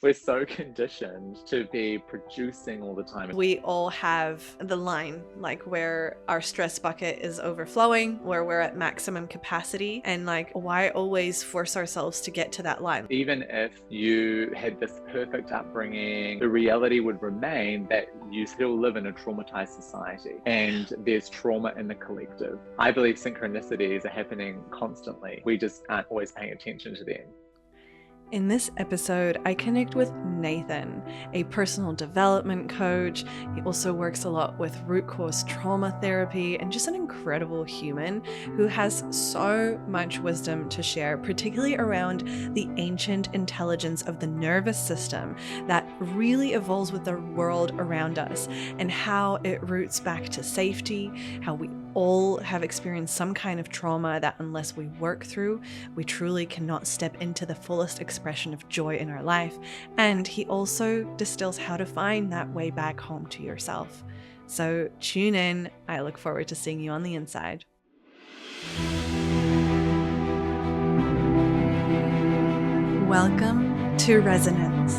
we're so conditioned to be producing all the time. We all have the line, like where our stress bucket is overflowing, where we're at maximum capacity, and like, why always force ourselves to get to that line? Even if you had this perfect upbringing, the reality would remain that you still live in a traumatized society and there's trauma in the collective. I believe synchronicities are happening constantly. We just aren't always paying attention to them. In this episode, I connect with Nathan, a personal development coach. He also works a lot with root cause trauma therapy and just an incredible human who has so much wisdom to share, particularly around the ancient intelligence of the nervous system that really evolves with the world around us and how it roots back to safety, how we all have experienced some kind of trauma that unless we work through, we truly cannot step into the fullest expression of joy in our life. And he also distills how to find that way back home to yourself. So tune in. I look forward to seeing you on the inside. Welcome to Resonance,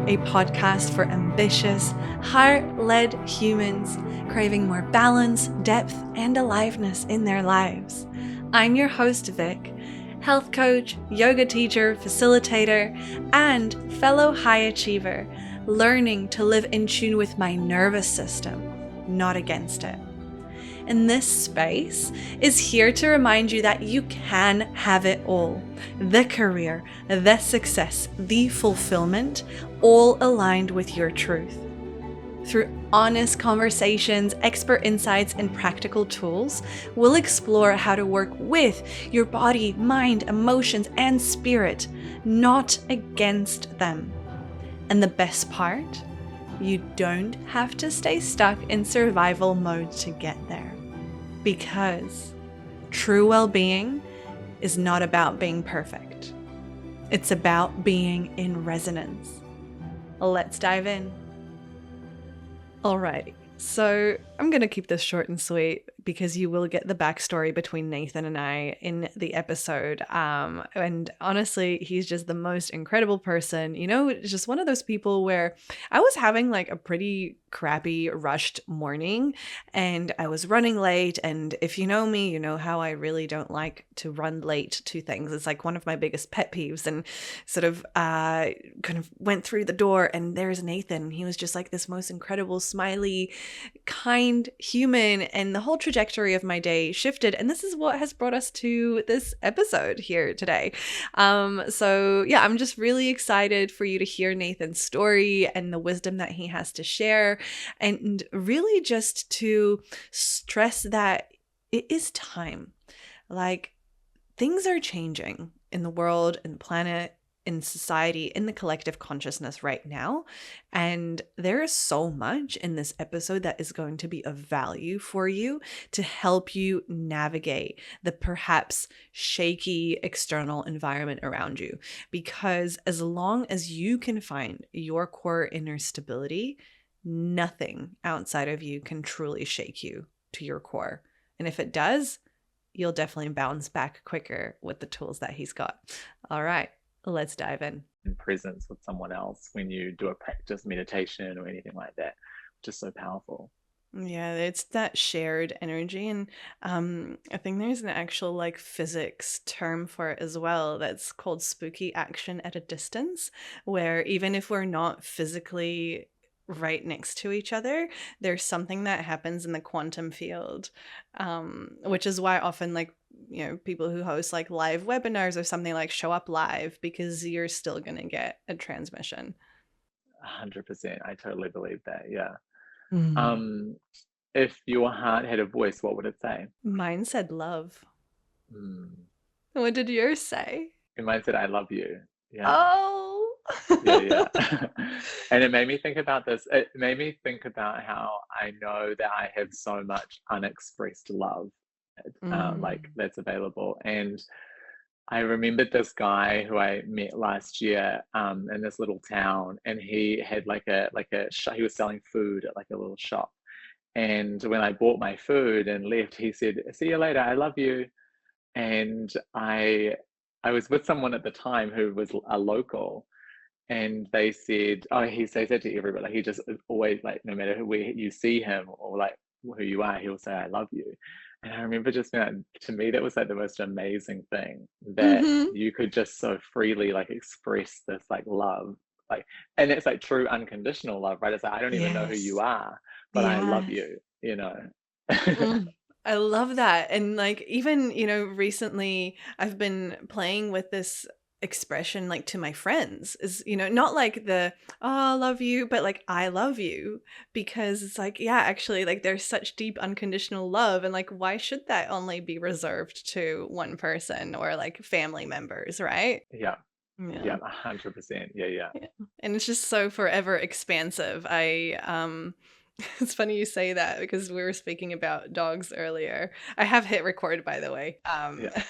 a podcast for ambitious, heart-led humans craving more balance, depth, and aliveness in their lives. I'm your host, Vic, health coach, yoga teacher, facilitator, and fellow high achiever, learning to live in tune with my nervous system, not against it. And this space is here to remind you that you can have it all. The career, the success, the fulfillment, all aligned with your truth. Through honest conversations, expert insights, and practical tools, we'll explore how to work with your body, mind, emotions, and spirit, not against them. And the best part, you don't have to stay stuck in survival mode to get there. Because true well-being is not about being perfect. It's about being in resonance. Let's dive in. Alrighty, so I'm going to keep this short and sweet because you will get the backstory between Nathan and I in the episode. And honestly, he's just the most incredible person. You know, it's just one of those people where I was having like a pretty crappy, rushed morning and I was running late. And if you know me, you know how I really don't like to run late to things. It's like one of my biggest pet peeves. And sort of kind of went through the door and there's Nathan. He was just like this most incredible, smiley, kind human, and the whole trajectory of my day shifted. And this is what has brought us to this episode here today. So yeah, I'm just really excited for you to hear Nathan's story and the wisdom that he has to share, and really just to stress that it is time. Like, things are changing in the world, in the planet, in society, in the collective consciousness right now. And there is so much in this episode that is going to be of value for you to help you navigate the perhaps shaky external environment around you. Because as long as you can find your core inner stability, nothing outside of you can truly shake you to your core. And if it does, you'll definitely bounce back quicker with the tools that he's got. All right. Let's dive in. Presence with someone else when you do a practice meditation or anything like that, which is so powerful. Yeah, it's that shared energy. And I think there's an actual like physics term for it as well that's called spooky action at a distance, where even if we're not physically right next to each other, there's something that happens in the quantum field, which is why often, like, you know, people who host like live webinars or something, like, show up live because you're still going to get a transmission. 100%. I totally believe that. Yeah. Mm. If your heart had a voice, what would it say? Mine said love. Mm. What did yours say? Mine said, I love you. Yeah. Oh. Yeah. And it made me think about this. It made me think about how I know that I have so much unexpressed love, like, that's available. And I remembered this guy who I met last year in this little town, and he had like a he was selling food at like a little shop. And when I bought my food and left, he said, "See you later. I love you." And I was with someone at the time who was a local, and they said, oh, he says that to everybody. Like he just always, like, no matter where you see him or like who you are, he'll say, I love you. And I remember just being like, to me, that was like the most amazing thing, that Mm-hmm. you could just so freely like express this like love. Like, and it's like true unconditional love, right? It's like, I don't even know who you Yes. are, but I love Yes. you, you know. I love that. And like even, recently I've been playing with this expression like to my friends is, not like the oh, I love you, but like I love you because it's like, yeah, actually like there's such deep unconditional love and like why should that only be reserved to one person or like family members, right? Yeah, Yeah. yeah, 100%. Yeah, yeah. Yeah. And it's just so forever expansive. It's funny you say that because we were speaking about dogs earlier. I have hit record, by the way. Yeah.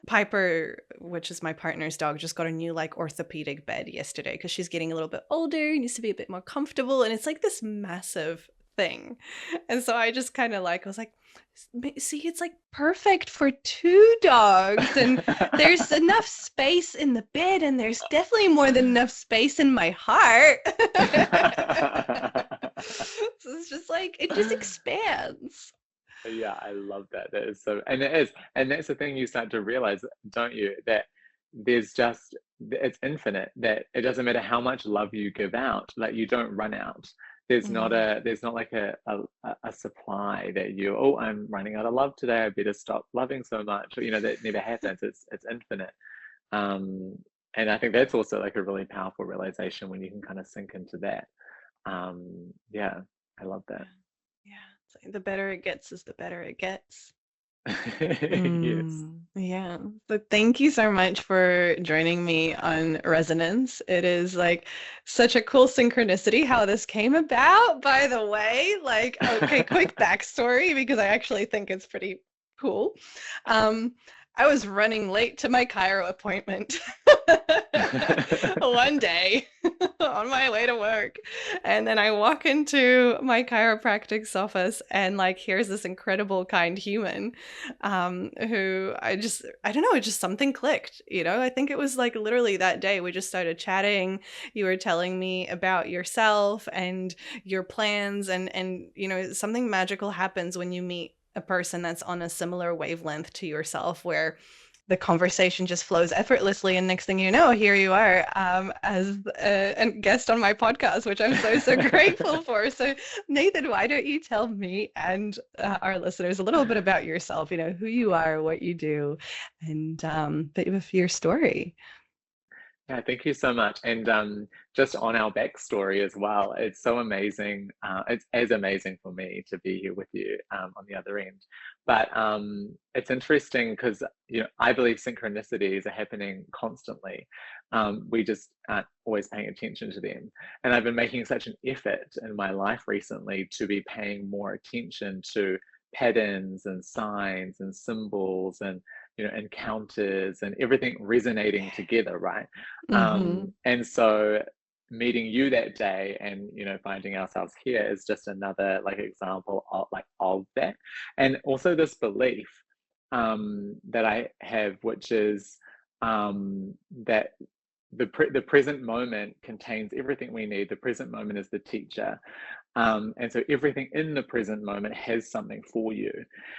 Piper, which is my partner's dog, just got a new like orthopedic bed yesterday because she's getting a little bit older, needs to be a bit more comfortable, and it's like this massive thing. And so I just kind of like, I was like, see, it's like perfect for two dogs, and there's enough space in the bed, and there's definitely more than enough space in my heart. So it's just like, it just expands. Yeah, I love that. That is so, and it is, and that's the thing you start to realize, don't you, that there's just, it's infinite, that it doesn't matter how much love you give out, like you don't run out. There's not like a supply that you, oh, I'm running out of love today, I better stop loving so much. Or, that never happens. It's infinite. Um, and I think that's also like a really powerful realization when you can kind of sink into that. Yeah, I love that. Yeah. So the better it gets is the better it gets. Yes. Yeah. So thank you so much for joining me on Resonance. It is like such a cool synchronicity how this came about, by the way. Like, okay, quick backstory because I actually think it's pretty cool. I was running late to my chiro appointment one day on my way to work. And then I walk into my chiropractic's office and like here's this incredible kind human who I don't know, it just something clicked, I think it was like literally that day we just started chatting. You were telling me about yourself and your plans and something magical happens when you meet a person that's on a similar wavelength to yourself where the conversation just flows effortlessly, and next thing you know, here you are as a guest on my podcast, which I'm so grateful for. So Nathan, why don't you tell me and our listeners a little bit about yourself, who you are, what you do, and bit of your story. Yeah, thank you so much. And just on our backstory as well, it's so amazing. It's as amazing for me to be here with you on the other end. But it's interesting because I believe synchronicities are happening constantly. We just aren't always paying attention to them. And I've been making such an effort in my life recently to be paying more attention to patterns and signs and symbols and encounters and everything resonating together, right? And so meeting you that day and finding ourselves here is just another like example of that. And also this belief that I have, which is that the present moment contains everything we need. The present moment is the teacher. And so everything in the present moment has something for you.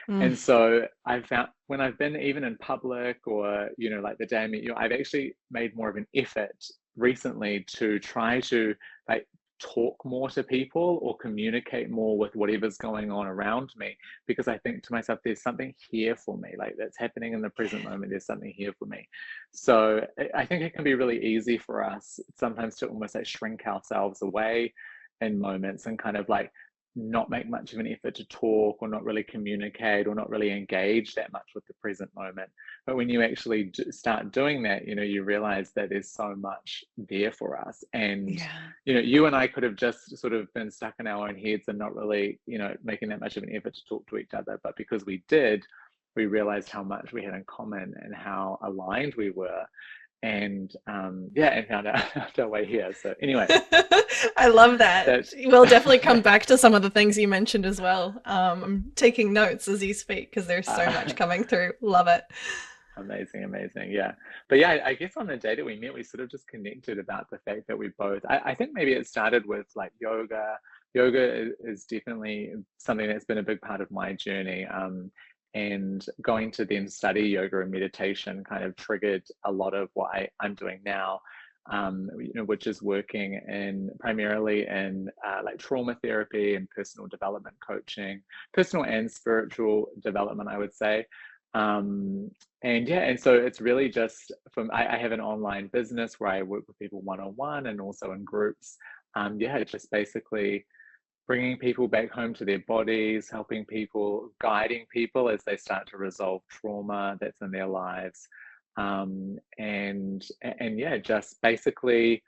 And so I've found when I've been even in public or, like the day I met you, I've actually made more of an effort recently to try to like talk more to people or communicate more with whatever's going on around me, because I think to myself, there's something here for me, like that's happening in the present moment. There's something here for me. So I think it can be really easy for us sometimes to almost like shrink ourselves away in moments and kind of like not make much of an effort to talk or not really communicate or not really engage that much with the present moment. But when you actually start doing that, you realize that there's so much there for us. And you and I could have just sort of been stuck in our own heads and not really making that much of an effort to talk to each other, but because we did, we realized how much we had in common and how aligned we were. And and found out our way here. So anyway, I love that. We'll definitely come back to some of the things you mentioned as well. I'm taking notes as you speak because there's so much coming through. Love it. Amazing, amazing. Yeah. But yeah, I guess on the day that we met, we sort of just connected about the fact that we both, I think maybe it started with like yoga. Yoga is definitely something that's been a big part of my journey. And going to then study yoga and meditation kind of triggered a lot of what I'm doing now. Which is working in primarily in like trauma therapy and personal development coaching, personal and spiritual development, I would say. And yeah, and so it's really just from I have an online business where I work with people one-on-one and also in groups. Yeah, just basically bringing people back home to their bodies, helping people, guiding people as they start to resolve trauma that's in their lives. And yeah, just basically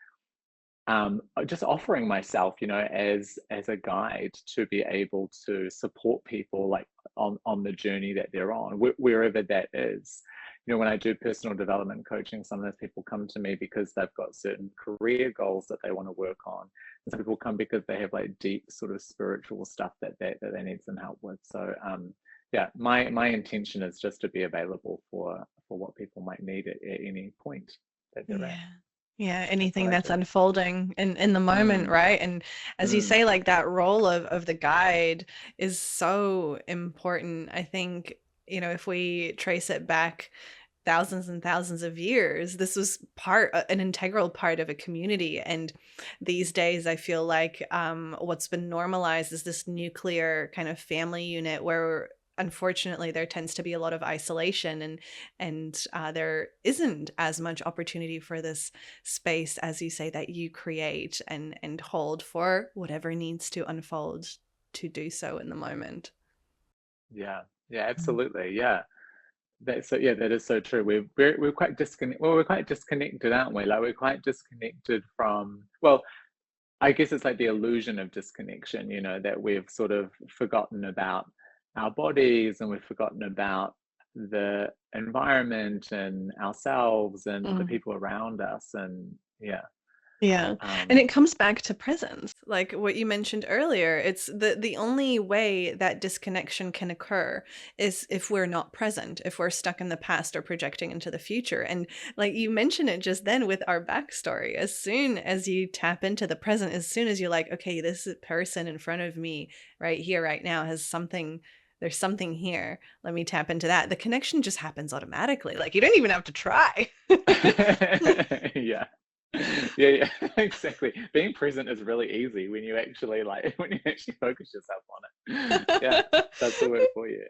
just offering myself, as a guide to be able to support people like on the journey that they're on, wherever that is. When I do personal development coaching, some of those people come to me because they've got certain career goals that they want to work on. And some people come because they have like deep sort of spiritual stuff that they need some help with. So yeah, my intention is just to be available for what people might need at any point that they're at. Yeah. Yeah, That's what anything I that's do. unfolding in the moment, Mm, right? And as you mm. say, like that role of the guide is so important. I think, if we trace it back thousands and thousands of years, this was an integral part of a community. And these days, I feel like what's been normalized is this nuclear kind of family unit where unfortunately there tends to be a lot of isolation, and there isn't as much opportunity for this space, as you say, that you create and hold for whatever needs to unfold to do so in the moment. Yeah, yeah, Mm. absolutely. Yeah. Yeah, that is so true. We're quite disconnected. Well, we're quite disconnected, aren't we? Like we're quite disconnected from, well, I guess it's like the illusion of disconnection, that we've sort of forgotten about our bodies and we've forgotten about the environment and ourselves and the Mm. people around us. And yeah. Yeah. And Um, it comes back to presence. Like what you mentioned earlier, it's the only way that disconnection can occur is if we're not present, if we're stuck in the past or projecting into the future. And like you mentioned it just then with our backstory, as soon as you tap into the present, as soon as you're like, okay, this person in front of me right here, right now has something, there's something here. Let me tap into that. The connection just happens automatically. Like you don't even have to try. yeah. Yeah, yeah, exactly. Being present is really easy when you actually when you actually focus yourself on it. Yeah, that's the work for you.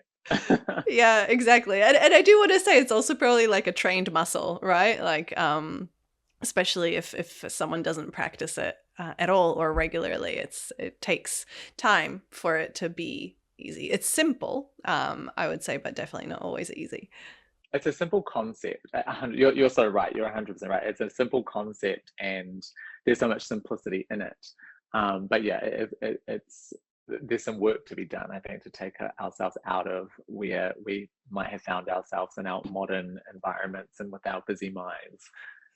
Yeah, exactly. And I do want to say it's also probably like a trained muscle, right? Like especially if someone doesn't practice it at all or regularly, it takes time for it to be easy. It's simple, I would say, but definitely not always easy. It's a simple concept. You're so right. You're 100% right. It's a simple concept, and there's so much simplicity in it. But yeah, it's there's some work to be done, I think, to take ourselves out of where we might have found ourselves in our modern environments and with our busy minds.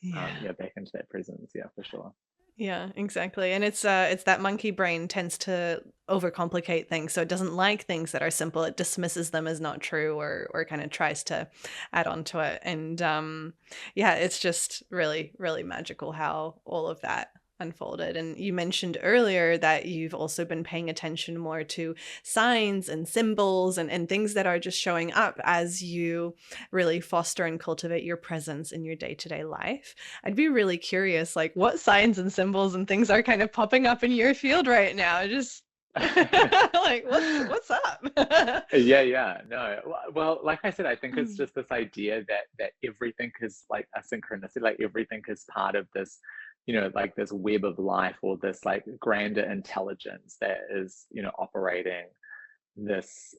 Yeah. Yeah, back into that presence. Yeah, for sure. Yeah, exactly. And it's that monkey brain tends to overcomplicate things. So it doesn't like things that are simple. It dismisses them as not true or kind of tries to add on to it. And yeah, it's just really, really magical how all of that unfolded. And you mentioned earlier that you've also been paying attention more to signs and symbols and things that are just showing up as you really foster and cultivate your presence in your day-to-day life. I'd be really curious, like what signs and symbols and things are kind of popping up in your field right now. Just like what's up? Yeah, yeah, no. Well, like I said, I think it's just this idea that everything is like a synchronicity, like everything is part of this, like this web of life or this like grander intelligence that is, operating this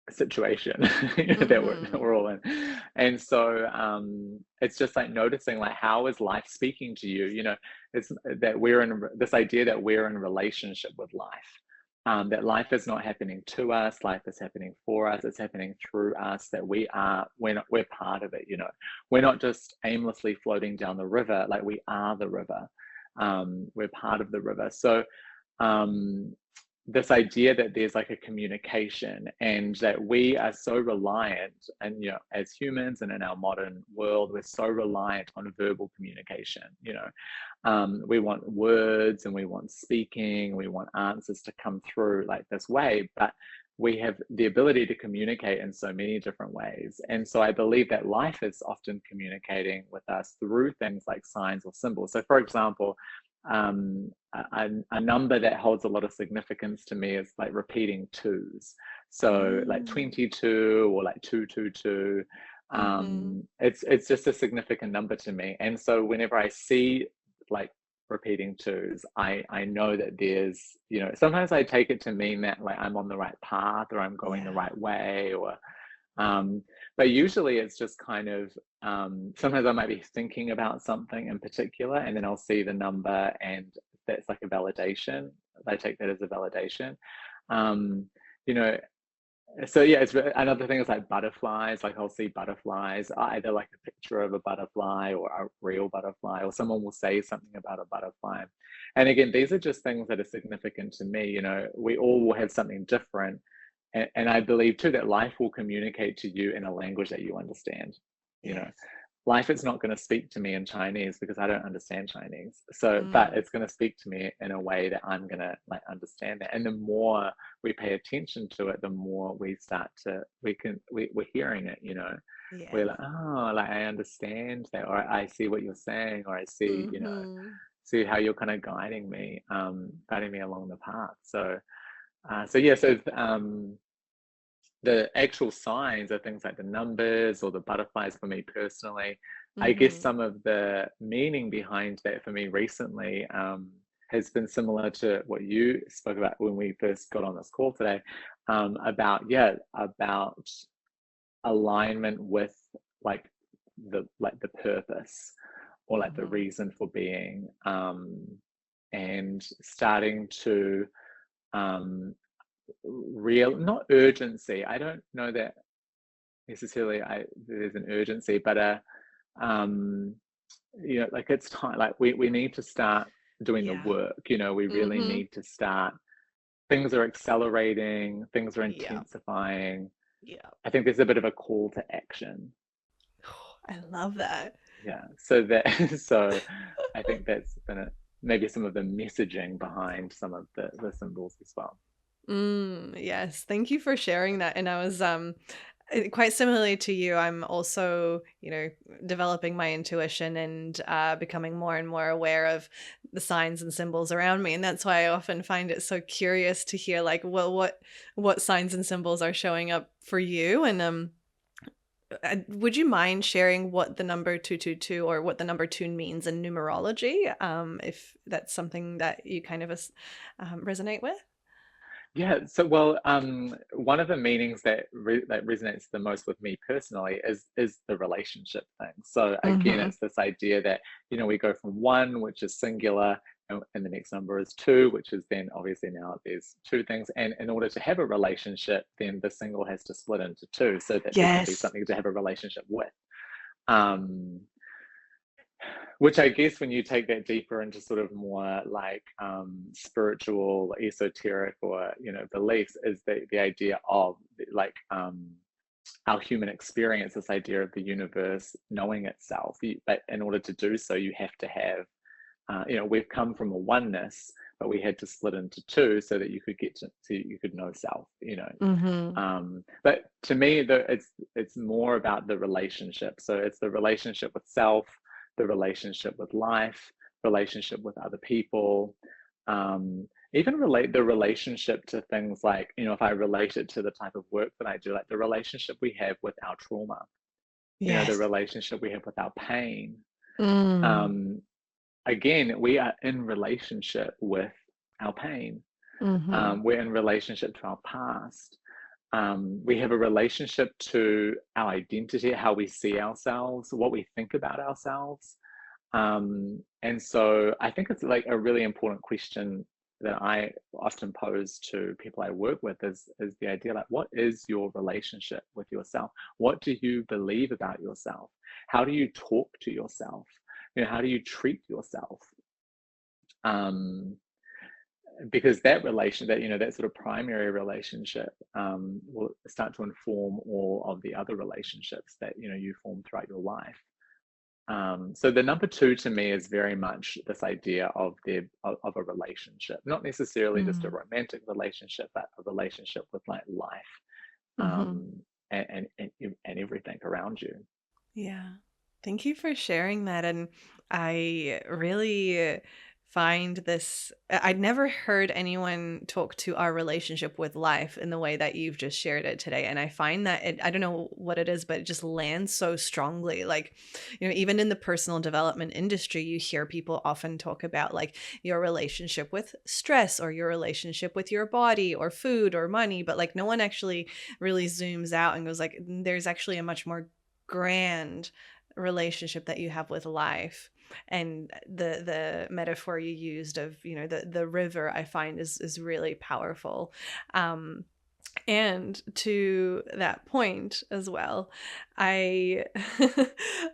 situation that Mm-hmm. we're all in. And so it's just like noticing like how is life speaking to you, it's that we're in this idea that we're in relationship with life, that life is not happening to us, life is happening for us, it's happening through us, that we're part of it, we're not just aimlessly floating down the river, like we are the river. We're part of the river. So um this idea that there's like a communication, and that we are so reliant, and as humans and in our modern world, we're so reliant on verbal communication. We want words, and we want speaking, we want answers to come through like this way, but we have the ability to communicate in so many different ways. And so I believe that life is often communicating with us through things like signs or symbols. So for example, a number that holds a lot of significance to me is like repeating twos. So like 22 or like 222. It's just a significant number to me. And so whenever I see like repeating twos, I know that there's, sometimes I take it to mean that like I'm on the right path, or I'm going the right way, or but usually it's just kind of, sometimes I might be thinking about something in particular, and then I'll see the number, and that's like a validation. I take that as a validation. You know, so yeah, it's another thing is like butterflies. Like I'll see butterflies, either like a picture of a butterfly or a real butterfly, or someone will say something about a butterfly. And again, these are just things that are significant to me. We all will have something different. And I believe too that life will communicate to you in a language that you understand. Life is not going to speak to me in Chinese because I don't understand Chinese. So, but it's going to speak to me in a way that I'm going to like understand it. And the more we pay attention to it, the more we start to, we're hearing it, we're like, oh, like I understand that, or I see what you're saying, or I see, see how you're kind of guiding me along the path. So, the actual signs are things like the numbers or the butterflies for me personally. I guess some of the meaning behind that for me recently has been similar to what you spoke about when we first got on this call today, about alignment with like the purpose, or like the reason for being, and starting to not urgency. I don't know that necessarily there's an urgency, but like it's time, like we need to start doing the work. We really need to start. Things are accelerating, things are intensifying. I think there's a bit of a call to action. I love that. So I think that's been maybe some of the messaging behind some of the symbols as well. Yes, thank you for sharing that. And I was quite similarly to you, I'm also, developing my intuition and becoming more and more aware of the signs and symbols around me. And that's why I often find it so curious to hear like, well, what signs and symbols are showing up for you. And would you mind sharing what the number 222 or what the number 2 means in numerology, if that's something that you kind of resonate with? Yeah, so well, one of the meanings that resonates the most with me personally is the relationship thing. So again, it's this idea that we go from one, which is singular, and the next number is 2, which is then obviously now there's 2 things. And in order to have a relationship, then the single has to split into 2, so that there can be something to have a relationship with. Which I guess when you take that deeper into sort of more like spiritual, esoteric, or beliefs, is the idea of like our human experience, this idea of the universe knowing itself. But in order to do so, you have to have, we've come from a oneness, but we had to split into 2 so that you could get to you could know self. But to me, it's more about the relationship. So it's the relationship with self, the relationship with life, relationship with other people, even the relationship to things like, if I relate it to the type of work that I do, like the relationship we have with our trauma, the relationship we have with our pain. Again, we are in relationship with our pain. We're in relationship to our past. We have a relationship to our identity, how we see ourselves, what we think about ourselves. And so I think it's like a really important question that I often pose to people I work with is the idea, like, what is your relationship with yourself? What do you believe about yourself? How do you talk to yourself? How do you treat yourself? because that relation, that that sort of primary relationship, will start to inform all of the other relationships that you form throughout your life. So the number two to me is very much this idea of of a relationship, not necessarily just a Mm. romantic relationship, but a relationship with like life, Mm-hmm. um, and everything around you. Yeah. Thank you for sharing that. And I really find this, I'd never heard anyone talk to our relationship with life in the way that you've just shared it today. And I find that I don't know what it is, but it just lands so strongly. Like, even in the personal development industry, you hear people often talk about like your relationship with stress or your relationship with your body or food or money, but like no one actually really zooms out and goes like, there's actually a much more grand relationship that you have with life. And the metaphor you used of the river, I find is really powerful. And to that point as well, I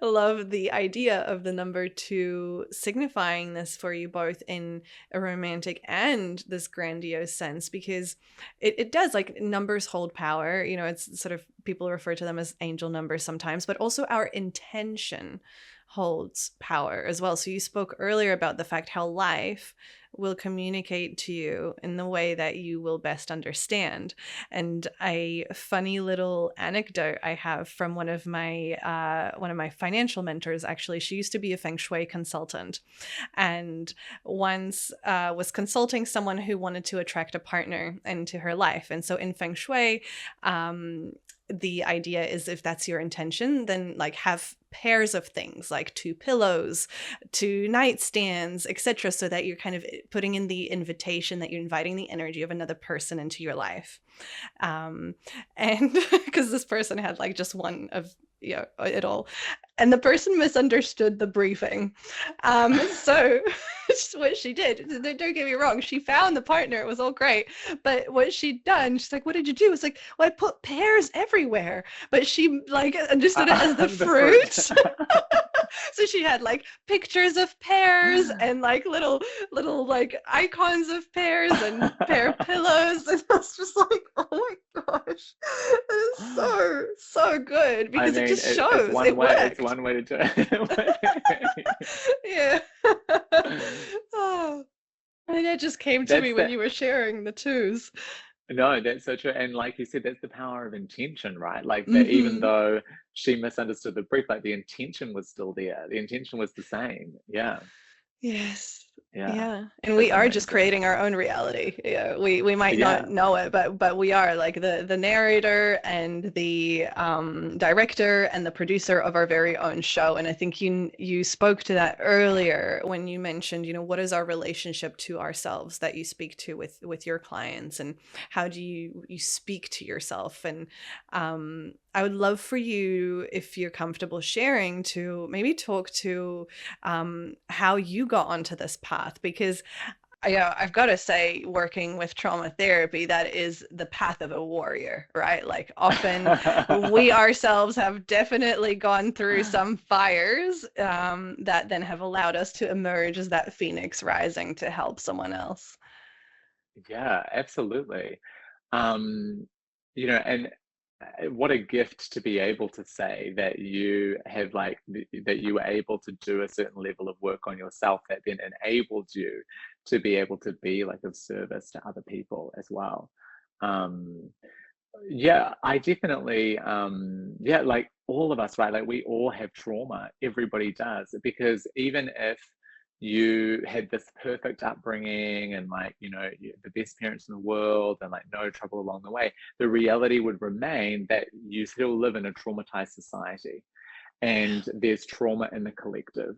love the idea of the number two signifying this for you both in a romantic and this grandiose sense, because it does, like, numbers hold power. It's sort of, people refer to them as angel numbers sometimes, but also our intention holds power as well. So you spoke earlier about the fact how life will communicate to you in the way that you will best understand. And a funny little anecdote I have from one of my financial mentors, actually, she used to be a feng shui consultant, and once was consulting someone who wanted to attract a partner into her life. And so in feng shui, the idea is, if that's your intention, then like have pairs of things, like two pillows, two nightstands, etc., so that you're kind of putting in the invitation that you're inviting the energy of another person into your life. And because this person had like just one of it all, and the person misunderstood the briefing. So what she did, don't get me wrong, she found the partner, it was all great, but what she'd done, she's like, what did you do? It's like, well, I put pears everywhere, but she like understood it as the The fruit. fruit. So she had like pictures of pears and like little like icons of pears and pear pillows, and I was just like, oh my gosh, that is so good, I because it mean, just it's shows one it way. It's worked. one way to do it. Yeah. Oh, and it just came to me That's when the you were sharing the twos. No, that's so true. And like you said, that's the power of intention, right? Like that, even Mm-hmm. though she misunderstood the brief, like the intention was still there. The intention was the same. Yeah, Yes. yeah, Yeah. And we it's are just amazing. creating our own reality. Yeah. We might not Yeah, know it, but we are like the narrator and the director and the producer of our very own show. And I think you spoke to that earlier when you mentioned, what is our relationship to ourselves that you speak to with your clients, and how do you speak to yourself? And I would love for you, if you're comfortable sharing, to maybe talk to how you got onto this path, because I've got to say, working with trauma therapy, that is the path of a warrior, right? Like, often we ourselves have definitely gone through some fires that then have allowed us to emerge as that phoenix rising to help someone else. yeah, absolutely. Um, and what a gift to be able to say that you have that you were able to do a certain level of work on yourself that then enabled you to be able to be like of service to other people as well. Um, yeah, I definitely, yeah, like all of us, right? Like we all have trauma. Everybody does. Because even if you had this perfect upbringing and like, the best parents in the world and like no trouble along the way, the reality would remain that you still live in a traumatized society and there's trauma in the collective.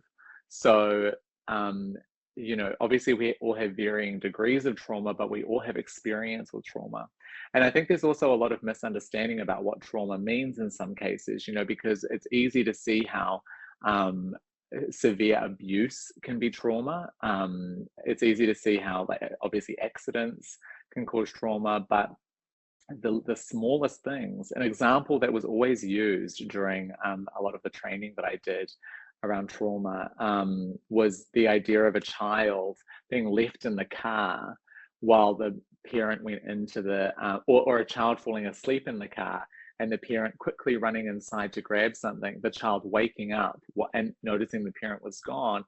So, um, obviously we all have varying degrees of trauma, but we all have experience with trauma. And I think there's also a lot of misunderstanding about what trauma means in some cases, because it's easy to see how severe abuse can be trauma. It's easy to see how, like, obviously accidents can cause trauma, but the smallest things. An example that was always used during a lot of the training that I did around trauma was the idea of a child being left in the car while the parent went into the or a child falling asleep in the car and the parent quickly running inside to grab something, the child waking up and noticing the parent was gone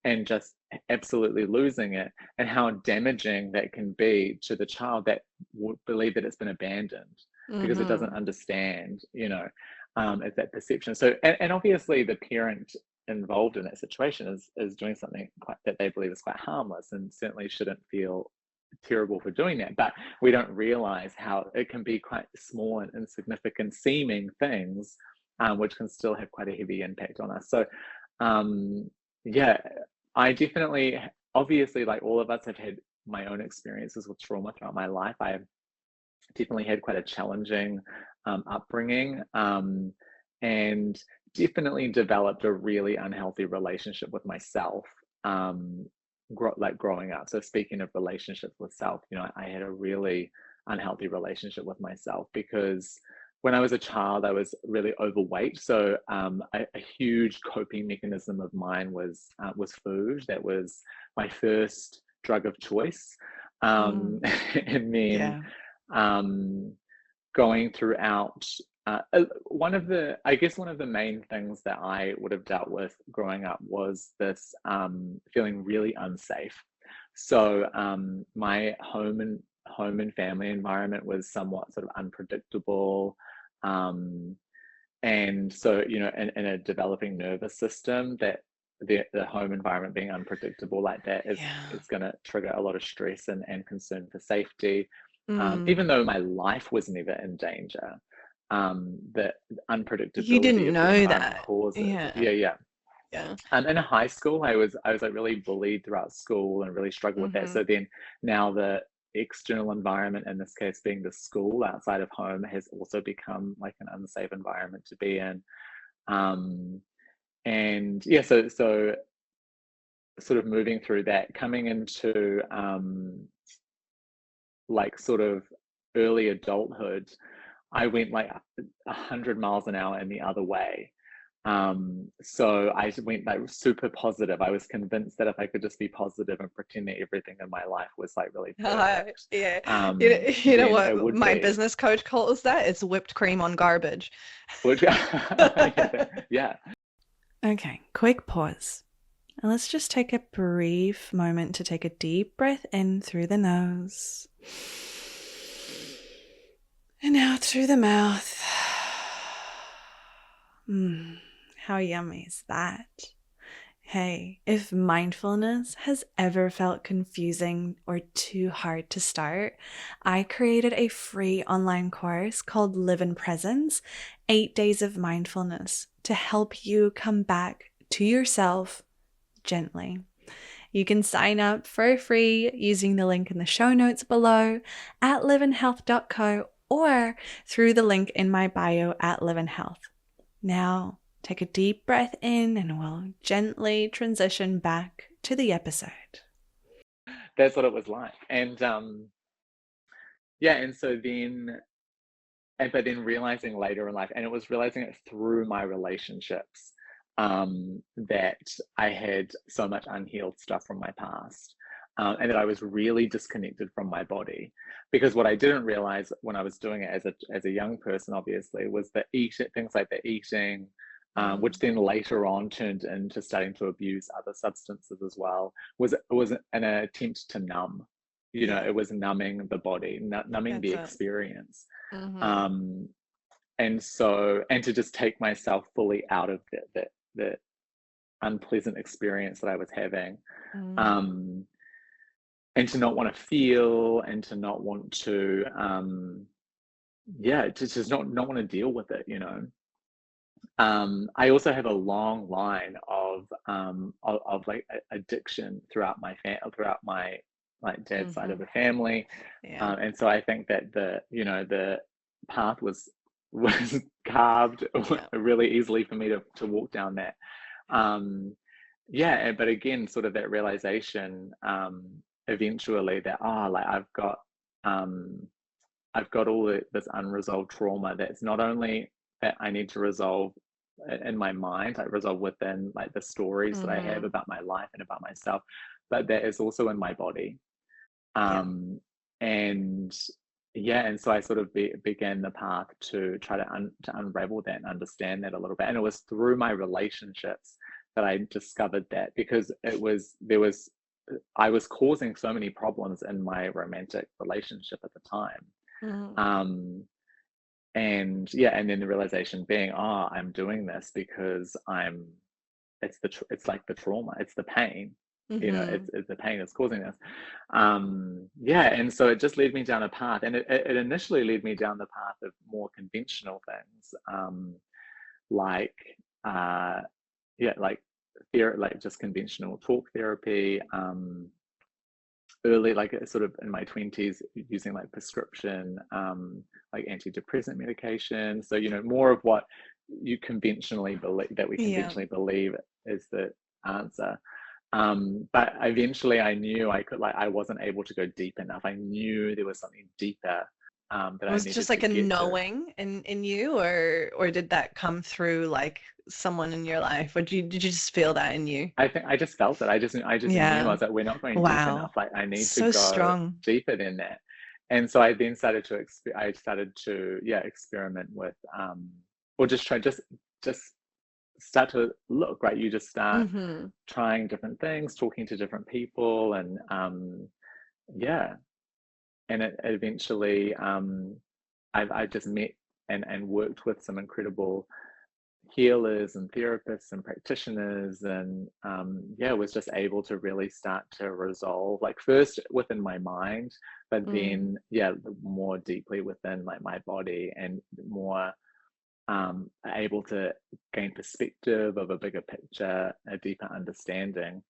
and just absolutely losing it, and how damaging that can be to the child that would believe that it's been abandoned because it doesn't understand, it's that perception. So, and obviously the parent involved in that situation is doing something that they believe is quite harmless and certainly shouldn't feel terrible for doing that, but we don't realize how it can be quite small and insignificant seeming things, which can still have quite a heavy impact on us. So yeah, I definitely, obviously, like all of us have had my own experiences with trauma throughout my life. I've definitely had quite a challenging upbringing, and definitely developed a really unhealthy relationship with myself, growing up. So speaking of relationships with self, I had a really unhealthy relationship with myself because when I was a child, I was really overweight. So a huge coping mechanism of mine was food. That was my first drug of choice, and then Yeah. going throughout. One of the main things that I would have dealt with growing up was this feeling really unsafe. So my home and family environment was somewhat sort of unpredictable, and so in a developing nervous system, that the home environment being unpredictable like that is going to trigger a lot of stress and concern for safety. Even though my life was never in danger, the You unpredictability didn't of the know environment that. causes. Yeah. Yeah. Yeah. In high school, I was like really bullied throughout school and really struggled with that. So then now the external environment, in this case being the school outside of home, has also become like an unsafe environment to be in. And yeah, so sort of moving through that, coming into like sort of early adulthood, I went like 100 miles an hour in the other way. So I went like super positive. I was convinced that if I could just be positive and pretend that everything in my life was like really perfect, Yeah. You know then it what would my be. business coach calls that? It's whipped cream on garbage. Which, yeah. Okay, quick pause. And let's just take a brief moment to take a deep breath in through the nose and out through the mouth. How yummy is that? Hey, if mindfulness has ever felt confusing or too hard to start, I created a free online course called Live in Presence, 8 Days of Mindfulness, to help you come back to yourself gently. You can sign up for free using the link in the show notes below at liveandhealth.co or through the link in my bio at liveandhealth. Now, take a deep breath in and we'll gently transition back to the episode. That's what it was like. And yeah, and so then, but then realizing later in life, and it was realizing it through my relationships, that I had so much unhealed stuff from my past, and that I was really disconnected from my body. Because what I didn't realize when I was doing it as a young person, obviously, was that things like the eating, which then later on turned into starting to abuse other substances as well, was an attempt to numb. It was numbing the body, numbing the That's it. experience. And so, and to just take myself fully out of the unpleasant experience that I was having, and to not want to feel, and to not want to yeah, to just not want to deal with it. I also have a long line of like addiction throughout my like dad's side of the family. Yeah. And so I think that the path was carved really easily for me to walk down that. Yeah, but again, sort of that realization, eventually, that like I've got all this unresolved trauma that's not only that I need to resolve in my mind, like resolve within like the stories that I have about my life and about myself, but that is also in my body. And yeah, and so I sort of began the path to try to unravel that and understand that a little bit. And it was through my relationships that I discovered that, because I was causing so many problems in my romantic relationship at the time. Mm. Um, and yeah, and then the realization being, oh, I'm doing this because it's like the trauma, it's the pain, Mm-hmm. it's the pain that's causing this. Yeah, and so it just led me down a path, and it initially led me down the path of more conventional things, like uh yeah, like like just conventional talk therapy, early, like sort of in my 20s, using like prescription, like antidepressant medication. So, more of what you conventionally believe, that we Yeah. conventionally believe is the answer. But eventually I knew I wasn't able to go deep enough. I knew there was something deeper, that I Was it just needed like to a get to. knowing in you, or did that come through like someone in your life? Or did you just feel that in you? I think I just felt it. I just knew. I Yeah. was like, we're not going deep enough. Wow. Like, I need to So go strong. deeper than that. And so I then I started to, yeah, experiment with, or just start to look, right. You just start Mm-hmm. trying different things, talking to different people, and yeah, and it eventually, I just met and worked with some incredible healers and therapists and practitioners, and yeah, was just able to really start to resolve, like first within my mind, but Mm. then yeah, more deeply within like my body, and more able to gain perspective of a bigger picture, a deeper understanding.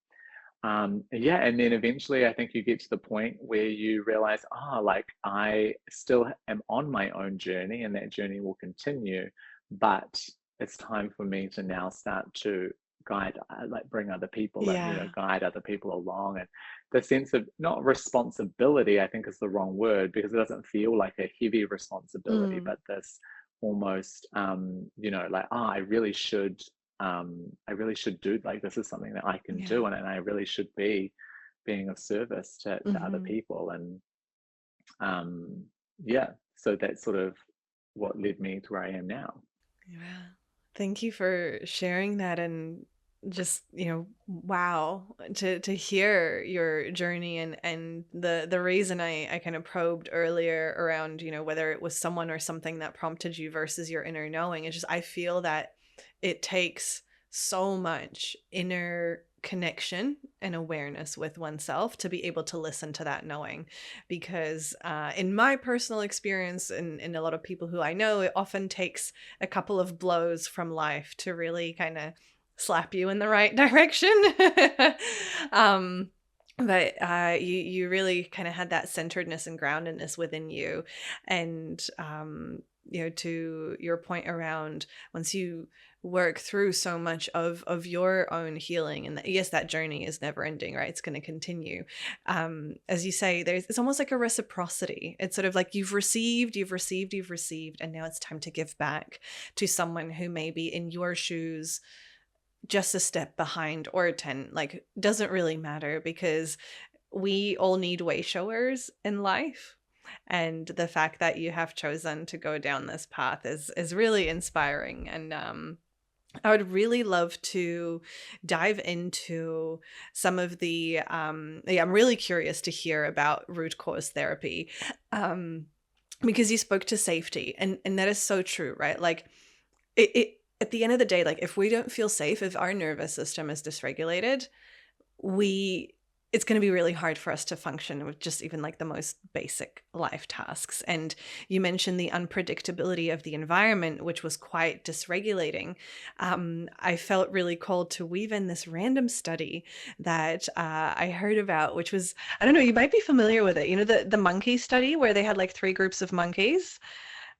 Yeah, and then eventually I think you get to the point where you realize, like I still am on my own journey, and that journey will continue, but it's time for me to now start to guide, like bring other people, Yeah. guide other people along. And the sense of, not responsibility, I think is the wrong word, because it doesn't feel like a heavy responsibility, Mm. but this almost, like, I really should do, like, this is something that I can Yeah. do, and I really should be being of service to other Mm-hmm. people. And um, yeah, so that's sort of what led me to where I am now. Yeah. Thank you for sharing that, and just, wow, to hear your journey, and the reason I kind of probed earlier around, whether it was someone or something that prompted you versus your inner knowing. It's just, I feel that it takes so much inner connection and awareness with oneself to be able to listen to that knowing, because in my personal experience, and a lot of people who I know, it often takes a couple of blows from life to really kind of slap you in the right direction. um, but you really kind of had that centeredness and groundedness within you, and to your point around, once you work through so much of your own healing, and that, yes, that journey is never ending, right? It's going to continue. As you say, it's almost like a reciprocity. It's sort of like you've received, and now it's time to give back to someone who may be in your shoes, just a step behind or 10, like, doesn't really matter, because we all need way showers in life. And the fact that you have chosen to go down this path is really inspiring. And I would really love to dive into some of the yeah, I'm really curious to hear about root cause therapy, um because you spoke to safety, and that is so true, right? Like, it at the end of the day, like, if we don't feel safe, if our nervous system is dysregulated, we it's going to be really hard for us to function with just even like the most basic life tasks. And you mentioned the unpredictability of the environment, which was quite dysregulating. I felt really called to weave in this random study that I heard about, which was, I don't know, you might be familiar with it. The monkey study, where they had like three groups of monkeys.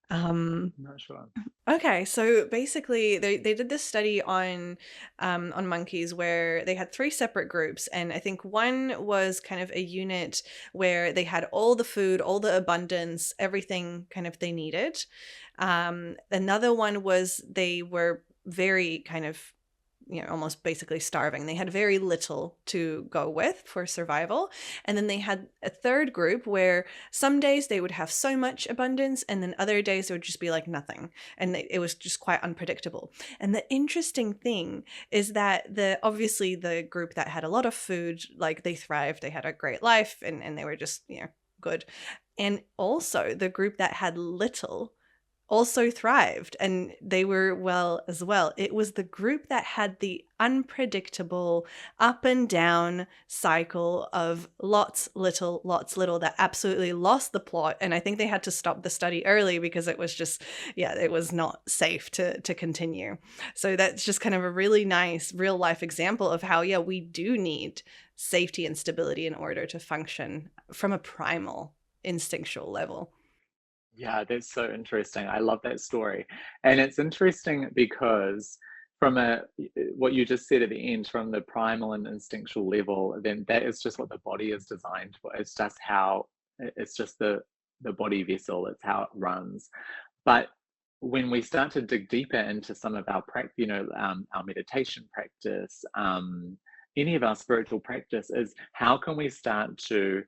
um, I'm not sure. Okay, so basically they did this study on monkeys, where they had three separate groups, and I think one was kind of a unit where they had all the food, all the abundance, everything kind of they needed. Another one was they were very kind of almost basically starving. They had very little to go with for survival. And then they had a third group where some days they would have so much abundance, and then other days it would just be like nothing. And it was just quite unpredictable. And the interesting thing is that obviously the group that had a lot of food, like they thrived, they had a great life, and they were just, good. And also the group that had little also thrived, and they were well as well. It was the group that had the unpredictable up and down cycle of lots little that absolutely lost the plot. And I think they had to stop the study early because it was just, it was not safe to continue. So that's just kind of a really nice real life example of how, we do need safety and stability in order to function from a primal instinctual level. Yeah, that's so interesting. I love that story. And it's interesting because from what you just said at the end, from the primal and instinctual level, then that is just what the body is designed for. It's just how it's just the body vessel, it's how it runs. But when we start to dig deeper into some of our practice, our meditation practice, any of our spiritual practice, is how can we start to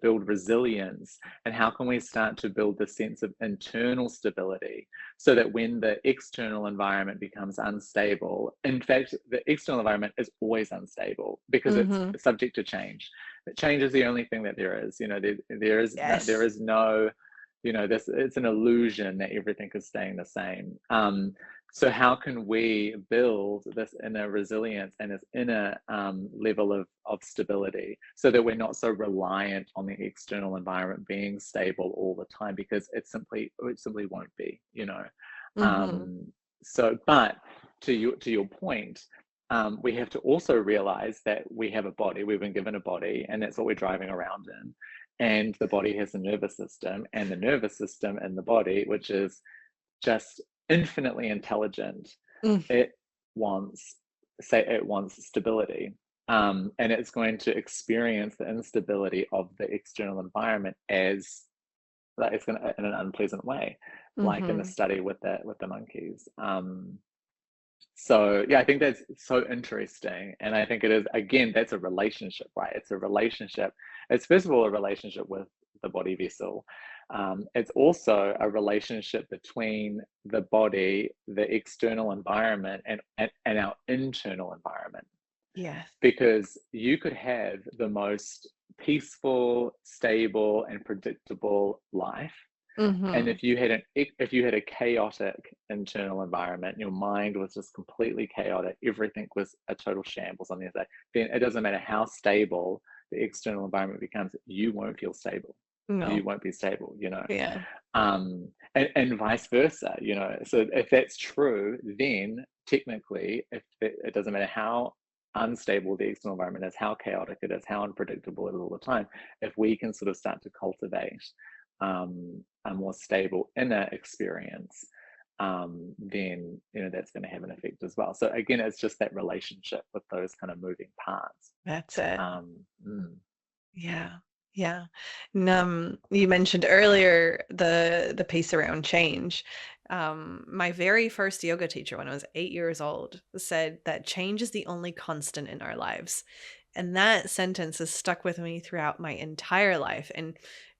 build resilience, and how can we start to build the sense of internal stability, so that when the external environment becomes unstable, in fact the external environment is always unstable because it's subject to change. But change is the only thing that there is. There is Yes. there is no, it's an illusion that everything is staying the same. So how can we build this inner resilience and this inner level of stability, so that we're not so reliant on the external environment being stable all the time, because it simply won't be. But to your point, we have to also realize that we have a body. We've been given a body, and that's what we're driving around in. And the body has a nervous system, and the nervous system in the body, which is just infinitely intelligent, it wants stability, and it's going to experience the instability of the external environment as, like, it's going to, in an unpleasant way, like in the study with the monkeys. So I think that's so interesting. And I think it is, again, that's a relationship, right? It's a relationship. It's first of all a relationship with the body vessel. It's also a relationship between the body, the external environment, and our internal environment. Yes. Because you could have the most peaceful, stable, and predictable life, and if you had a chaotic internal environment, your mind was just completely chaotic, everything was a total shambles on the inside, then it doesn't matter how stable the external environment becomes, you won't feel stable. No. You won't be stable, Yeah. And vice versa, so if that's true, then technically, if it doesn't matter how unstable the external environment is, how chaotic it is, how unpredictable it is all the time, if we can sort of start to cultivate a more stable inner experience, then that's going to have an effect as well. So again, it's just that relationship with those kind of moving parts. That's it. Yeah. Yeah. You mentioned earlier the piece around change. My very first yoga teacher, when I was 8 years old, said that change is the only constant in our lives. And that sentence has stuck with me throughout my entire life. And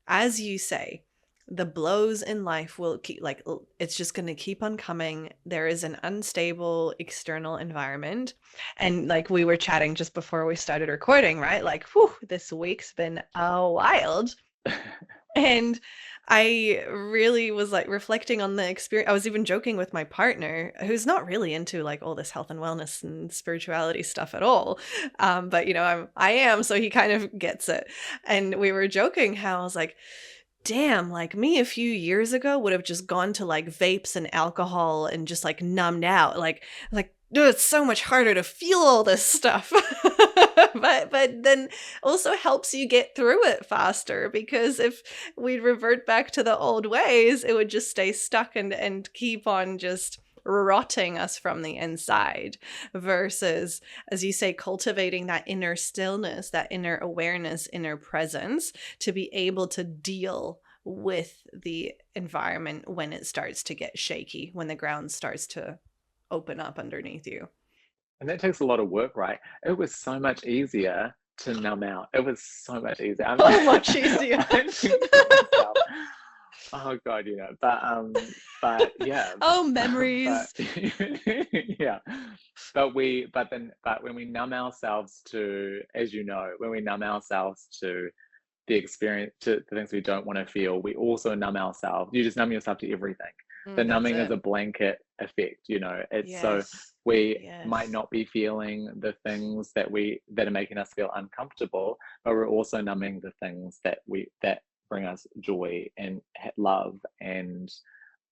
as you say, the blows in life will keep, like, it's just going to keep on coming. There is an unstable external environment. And like we were chatting just before we started recording, right? Like, whew, this week's been wild. And I really was like reflecting on the experience. I was even joking with my partner, who's not really into like all this health and wellness and spirituality stuff at all. But I am, so he kind of gets it. And we were joking how I was like, damn, like me a few years ago would have just gone to like vapes and alcohol and just like numbed out. Like, dude, it's so much harder to feel all this stuff. but then also helps you get through it faster, because if we revert back to the old ways, it would just stay stuck and keep on just rotting us from the inside, versus, as you say, cultivating that inner stillness, that inner awareness, inner presence, to be able to deal with the environment when it starts to get shaky, when the ground starts to open up underneath you. And that takes a lot of work, right? It was so much easier to numb out. It was so much easier. So much easier. I'm thinking to myself, oh God, but yeah, Oh, but memories. yeah, but when we numb ourselves to, as you know, when we numb ourselves to the experience, to the things we don't want to feel, we also numb ourselves. You just numb yourself to everything. The That's numbing is it. a blanket effect, it's so Yes. we might Yes. not be feeling the things that are making us feel uncomfortable, but we're also numbing the things that bring us joy and love, and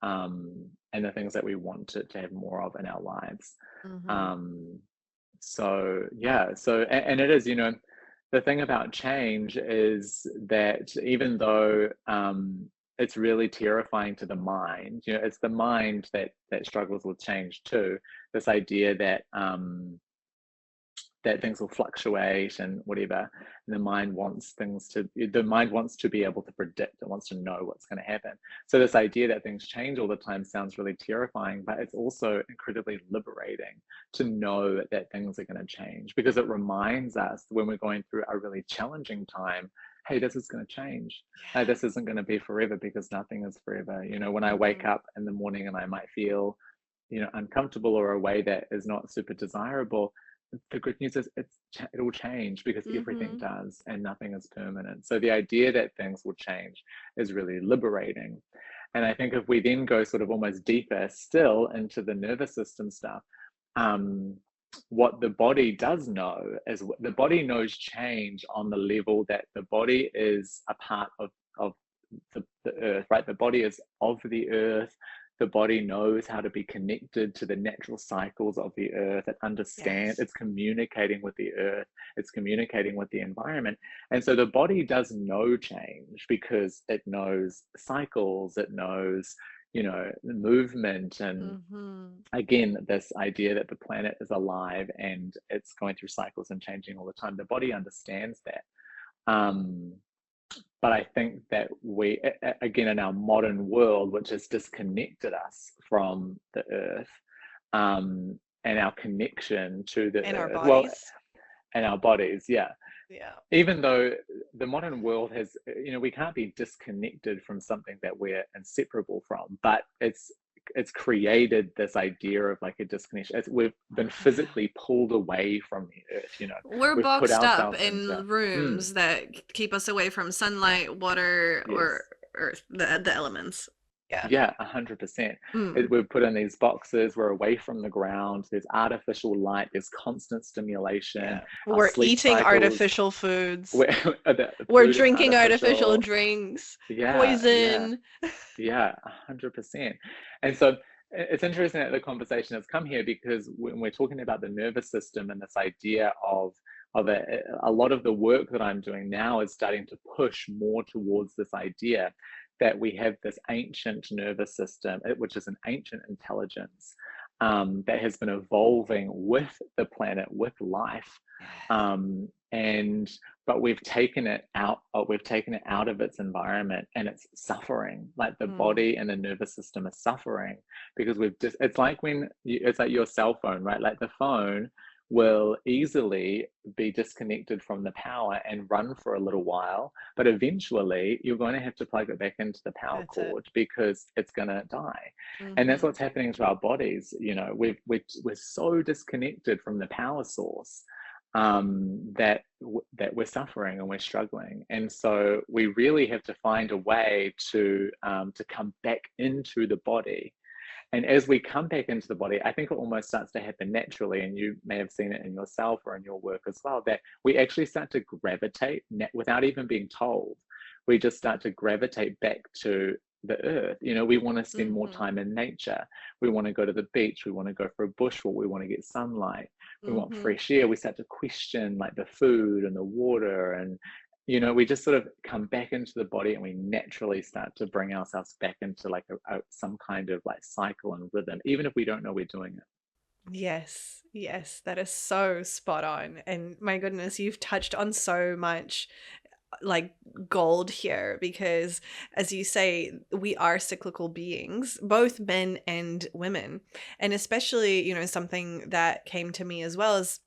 the things that we want to have more of in our lives. Mm-hmm. um so yeah, and it is, the thing about change is that even though it's really terrifying to the mind, it's the mind that struggles with change too. This idea that things will fluctuate and whatever, and the mind wants to be able to predict. It wants to know what's going to happen. So this idea that things change all the time sounds really terrifying, but it's also incredibly liberating to know that things are going to change, because it reminds us when we're going through a really challenging time, hey, this is going to change. Yeah. This isn't going to be forever, because nothing is forever. When I wake Mm-hmm. up in the morning and I might feel uncomfortable or a way that is not super desirable, the good news is it'll change, because everything Mm-hmm. does, and nothing is permanent. So the idea that things will change is really liberating. And I think if we then go sort of almost deeper still into the nervous system stuff, um, what the body does know is, the body knows change on the level that the body is a part of the earth, right? The body is of the earth. The body knows how to be connected to the natural cycles of the earth. It understands, Yes. it's communicating with the earth, it's communicating with the environment. And so the body does know change, because it knows cycles, it knows, movement. And Mm-hmm. again, this idea that the planet is alive and it's going through cycles and changing all the time. The body understands that. Um, but I think that we, again, in our modern world, which has disconnected us from the earth, and our connection to the In our earth, well, bodies. and our bodies, yeah. Yeah. Even though the modern world has, we can't be disconnected from something that we're inseparable from, but it's created this idea of like a disconnection. We've been Yeah. physically pulled away from the earth. We're We've put boxed up ourselves into, in rooms that keep us away from sunlight, water, or yes. earth, the elements. Yeah. Yeah, 100%. Mm. We're put in these boxes, we're away from the ground, there's artificial light, there's constant stimulation, Yeah. our We're sleep eating cycles, artificial foods. the We're food is drinking artificial artificial. drinks. Yeah, yeah, Poison. yeah, 100%. And so it's interesting that the conversation has come here, because when we're talking about the nervous system and this idea of a lot of the work that I'm doing now is starting to push more towards this idea that we have this ancient nervous system, which is an ancient intelligence, that has been evolving with the planet, with life, Yes. and but we've taken it out of its environment, and it's suffering. Like the Mm. body and the nervous system are suffering, because it's like it's like your cell phone, right? Like the phone will easily be disconnected from the power and run for a little while, but eventually you're going to have to plug it back into the power That's it. cord, because it's going to die. And that's Mm-hmm. what's happening to our bodies. We're so disconnected from the power source, that we're suffering and we're struggling. And so we really have to find a way to come back into the body. And as we come back into the body, I think it almost starts to happen naturally, and you may have seen it in yourself or in your work as well, that we actually start to gravitate without even being told. We just start to gravitate back to the earth. We want to spend more Mm-hmm. time in nature. We want to go to the beach. We want to go for a bushwalk. We want to get sunlight. We want Mm-hmm. fresh air. We start to question like the food and the water, and we just sort of come back into the body, and we naturally start to bring ourselves back into like some kind of like cycle and rhythm, even if we don't know we're doing it. Yes, yes, that is so spot on. And my goodness, you've touched on so much. like gold here, because as you say, we are cyclical beings, both men and women. And especially, something that came to me as well is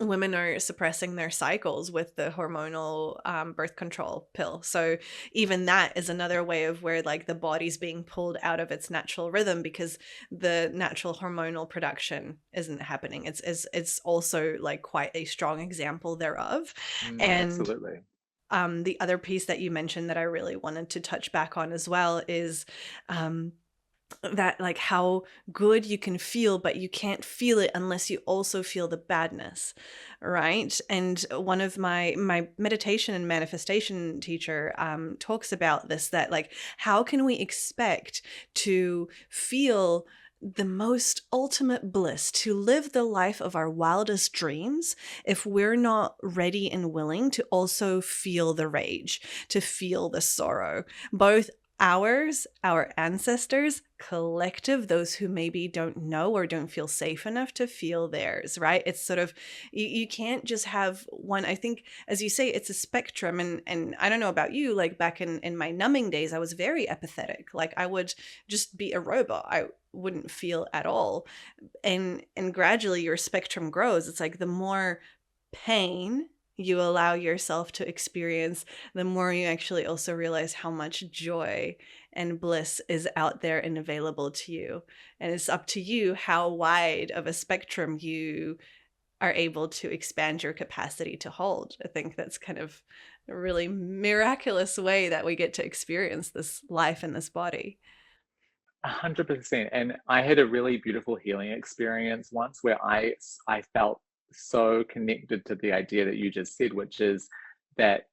women are suppressing their cycles with the hormonal birth control pill. So even that is another way of where like the body's being pulled out of its natural rhythm because the natural hormonal production isn't happening. It's also like quite a strong example thereof. And Absolutely. the other piece that you mentioned that I really wanted to touch back on as well is that like how good you can feel, but you can't feel it unless you also feel the badness, right? And one of my meditation and manifestation teacher talks about this, that like how can we expect to feel the most ultimate bliss, to live the life of our wildest dreams, if we're not ready and willing to also feel the rage, to feel the sorrow, both ours, our ancestors, collective, those who maybe don't know or don't feel safe enough to feel theirs, right? It's sort of, you can't just have one. I think, as you say, it's a spectrum. And I don't know about you, like back in my numbing days, I was very empathetic. Like I would just be a robot. I wouldn't feel at all. And gradually your spectrum grows. It's like the more pain you allow yourself to experience, the more you actually also realize how much joy and bliss is out there and available to you. And it's up to you how wide of a spectrum you are able to expand your capacity to hold. I think that's kind of a really miraculous way that we get to experience this life in this body. 100%. And I had a really beautiful healing experience once where I felt so connected to the idea that you just said, which is that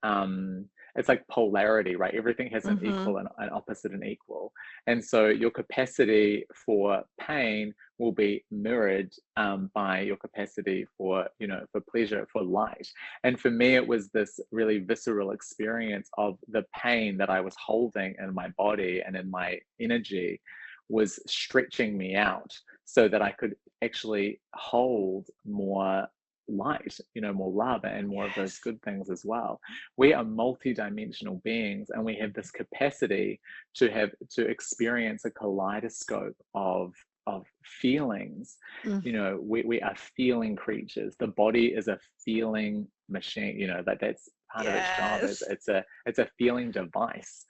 it's like polarity, right? Everything has an Mm-hmm. equal and an opposite and equal. And so your capacity for pain will be mirrored by your capacity for, for pleasure, for light. And for me, it was this really visceral experience of the pain that I was holding in my body and in my energy was stretching me out so that I could actually hold more light, more love and more of those Yes. good things as well. We are multi-dimensional beings and we have this capacity to experience a kaleidoscope of feelings. Mm. We are feeling creatures. The body is a feeling machine, that's part of its job. It's Yes. it's a it's a feeling device.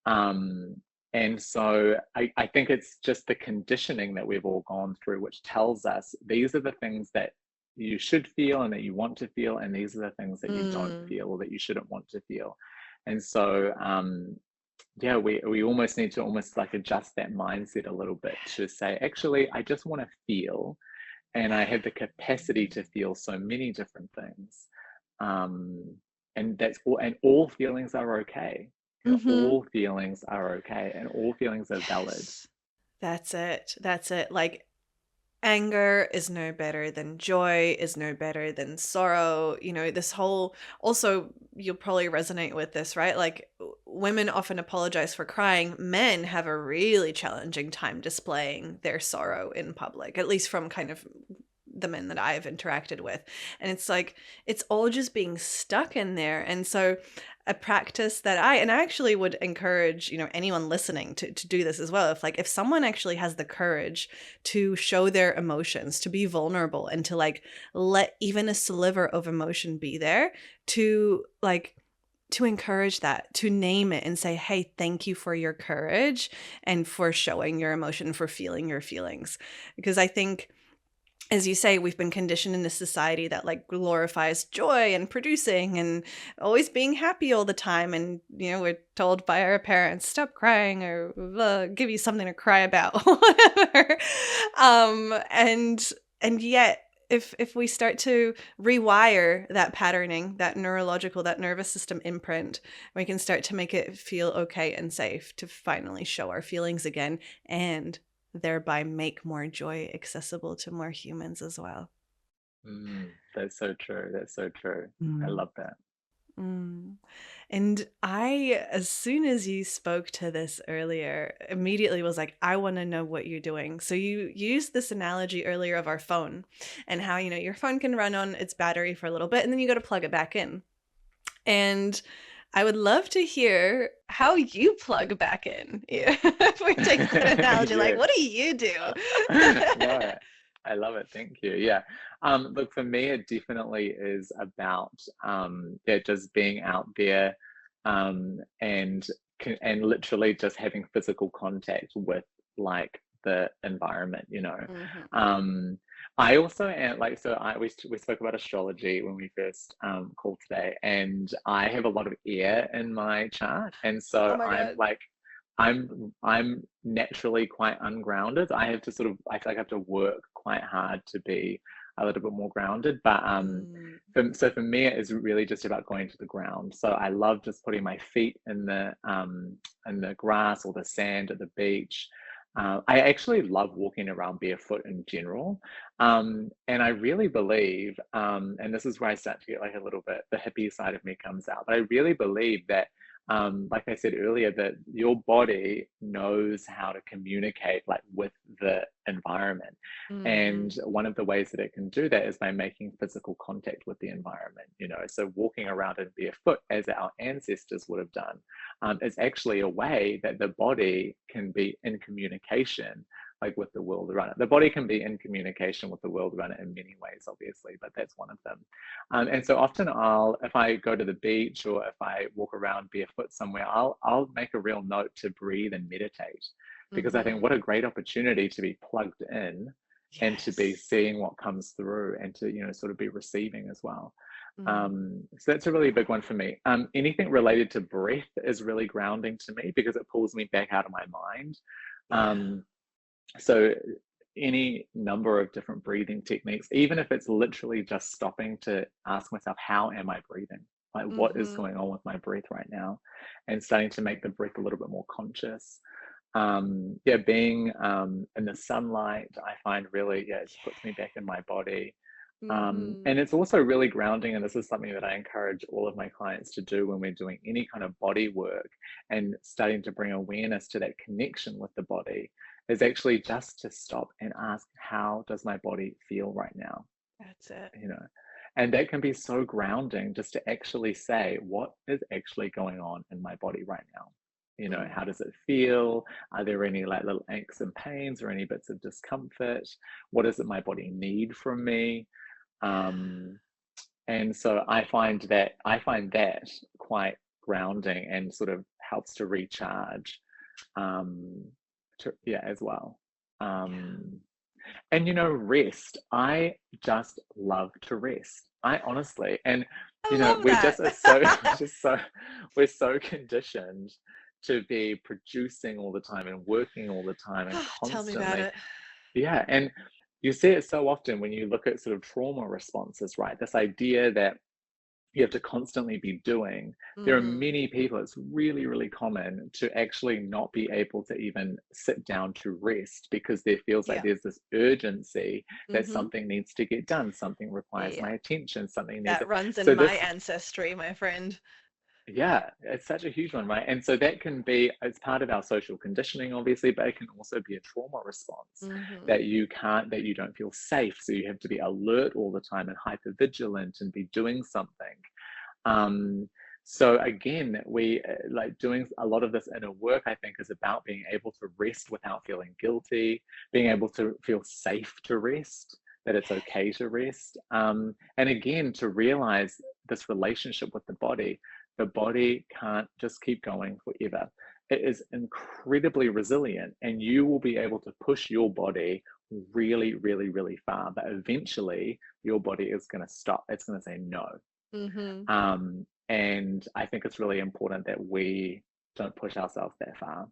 um and so I think it's just the conditioning that we've all gone through, which tells us these are the things that you should feel and that you want to feel, and these are the things that you don't Mm. feel or that you shouldn't want to feel. And so, yeah, we almost need to almost like adjust that mindset a little bit to say, actually, I just want to feel, and I have the capacity to feel so many different things. Um, and that's all, and all feelings are okay. Mm-hmm. All feelings are okay, and all feelings are valid. Yes. That's it. That's it. Like anger is no better than joy, is no better than sorrow. This whole, also, you'll probably resonate with this, right? Like women often apologize for crying. Men have a really challenging time displaying their sorrow in public, at least from kind of the men that I've interacted with. And it's like, it's all just being stuck in there. And so a practice that I actually would encourage, anyone listening to do this as well. If someone actually has the courage to show their emotions, to be vulnerable and to like let even a sliver of emotion be there, to like to encourage that, to name it and say, hey, thank you for your courage and for showing your emotion, for feeling your feelings. Because I think, as you say, we've been conditioned in a society that like glorifies joy and producing and always being happy all the time. And, we're told by our parents, stop crying or give you something to cry about, whatever. And yet, if we start to rewire that patterning, that neurological, that nervous system imprint, we can start to make it feel okay and safe to finally show our feelings again, and thereby make more joy accessible to more humans as well. That's so true. That's so true. I Mm. love that. Mm. And as soon as you spoke to this earlier, immediately was like, I want to know what you're doing. So you used this analogy earlier of our phone and how, your phone can run on its battery for a little bit and then you got to plug it back in. And I would love to hear how you plug back in. If we take that analogy, like, Yeah. what do you do? No, I love it. Thank you. Yeah. Look, for me, it definitely is about yeah, just being out there, and and literally just having physical contact with like the environment, you know. Hmm. Um, I also am like, so we spoke about astrology when we first called today, and I have a lot of air in my chart, and Oh so my I'm God. like I'm naturally quite ungrounded. I have to sort of, I feel like I have to work quite hard to be a little bit more grounded. But Mm, so for me, it is really just about going to the ground. So I love just putting my feet in the grass or the sand at the beach. I actually love walking around barefoot in general. And I really believe, and this is where I start to get like a little bit, the hippie side of me comes out, but I really believe that like I said earlier, that your body knows how to communicate like with the environment. And hmm. one of the ways that it can do that is by making physical contact with the environment, you know. So walking around in barefoot, as our ancestors would have done, is actually a way that the body can be in communication like with the world around it. The body can be in communication with the world around it in many ways, obviously, but that's one of them. And so often if I go to the beach or if I walk around barefoot somewhere, I'll make a real note to breathe and meditate, because I think what Hmm. a great opportunity to be plugged in and to be Yes. seeing what comes through and to, you know, sort of be receiving as well. Mm. So that's a really big one for me. Anything related to breath is really grounding to me because it pulls me back out of my mind. Yeah. Um, so any number of different breathing techniques, even if it's literally just stopping to ask myself, how am I breathing? Like, what is Hmm. going on with my breath right now? And starting to make the breath a little bit more conscious. Yeah, being in the sunlight, I find really, yeah, it puts me back in my body. And Hmm. it's also really grounding. And this is something that I encourage all of my clients to do when we're doing any kind of body work and starting to bring awareness to that connection with the body, is actually just to stop and ask, how does my body feel right now? That's it. You know, and that can be so grounding just to actually say, what is actually going on in my body right now? You know, how Mm. does it feel? Are there any like little aches and pains or any bits of discomfort? What does it my body need from me? Um, and so I find that quite grounding and sort of helps to recharge, um, yeah, as well. Yeah. Um, and you know, rest. I just love to rest. I honestly, and you I know, love we just are so, that. just so, we're so conditioned to be producing all the time and working all the time and Tell me about constantly. it. Yeah, and you see it so often when you look at sort of trauma responses, right? This idea that you have to constantly be doing. There are Hmm. many people, it's really, really common to actually not be able to even sit down to rest because there feels like Yeah. there's this urgency that Hmm. something needs to get done, something requires Yeah. my attention, something needs That it. runs in So my this, ancestry, my friend. yeah, it's such a huge one, right? And so that can be, it's part of our social conditioning, obviously, but it can also be a trauma response Hmm. that that you don't feel safe. So you have to be alert all the time and hyper vigilant and be doing something. Um, so again, we like doing a lot of this inner work, I think, is about being able to rest without feeling guilty, being able to feel safe to rest, that it's okay to rest. And again, to realize this relationship with the body can't just keep going forever. It is incredibly resilient, and you will be able to push your body really, really, really far. But eventually, your body is going to stop. It's going to say no. Hmm. And I think it's really important that we don't push ourselves that far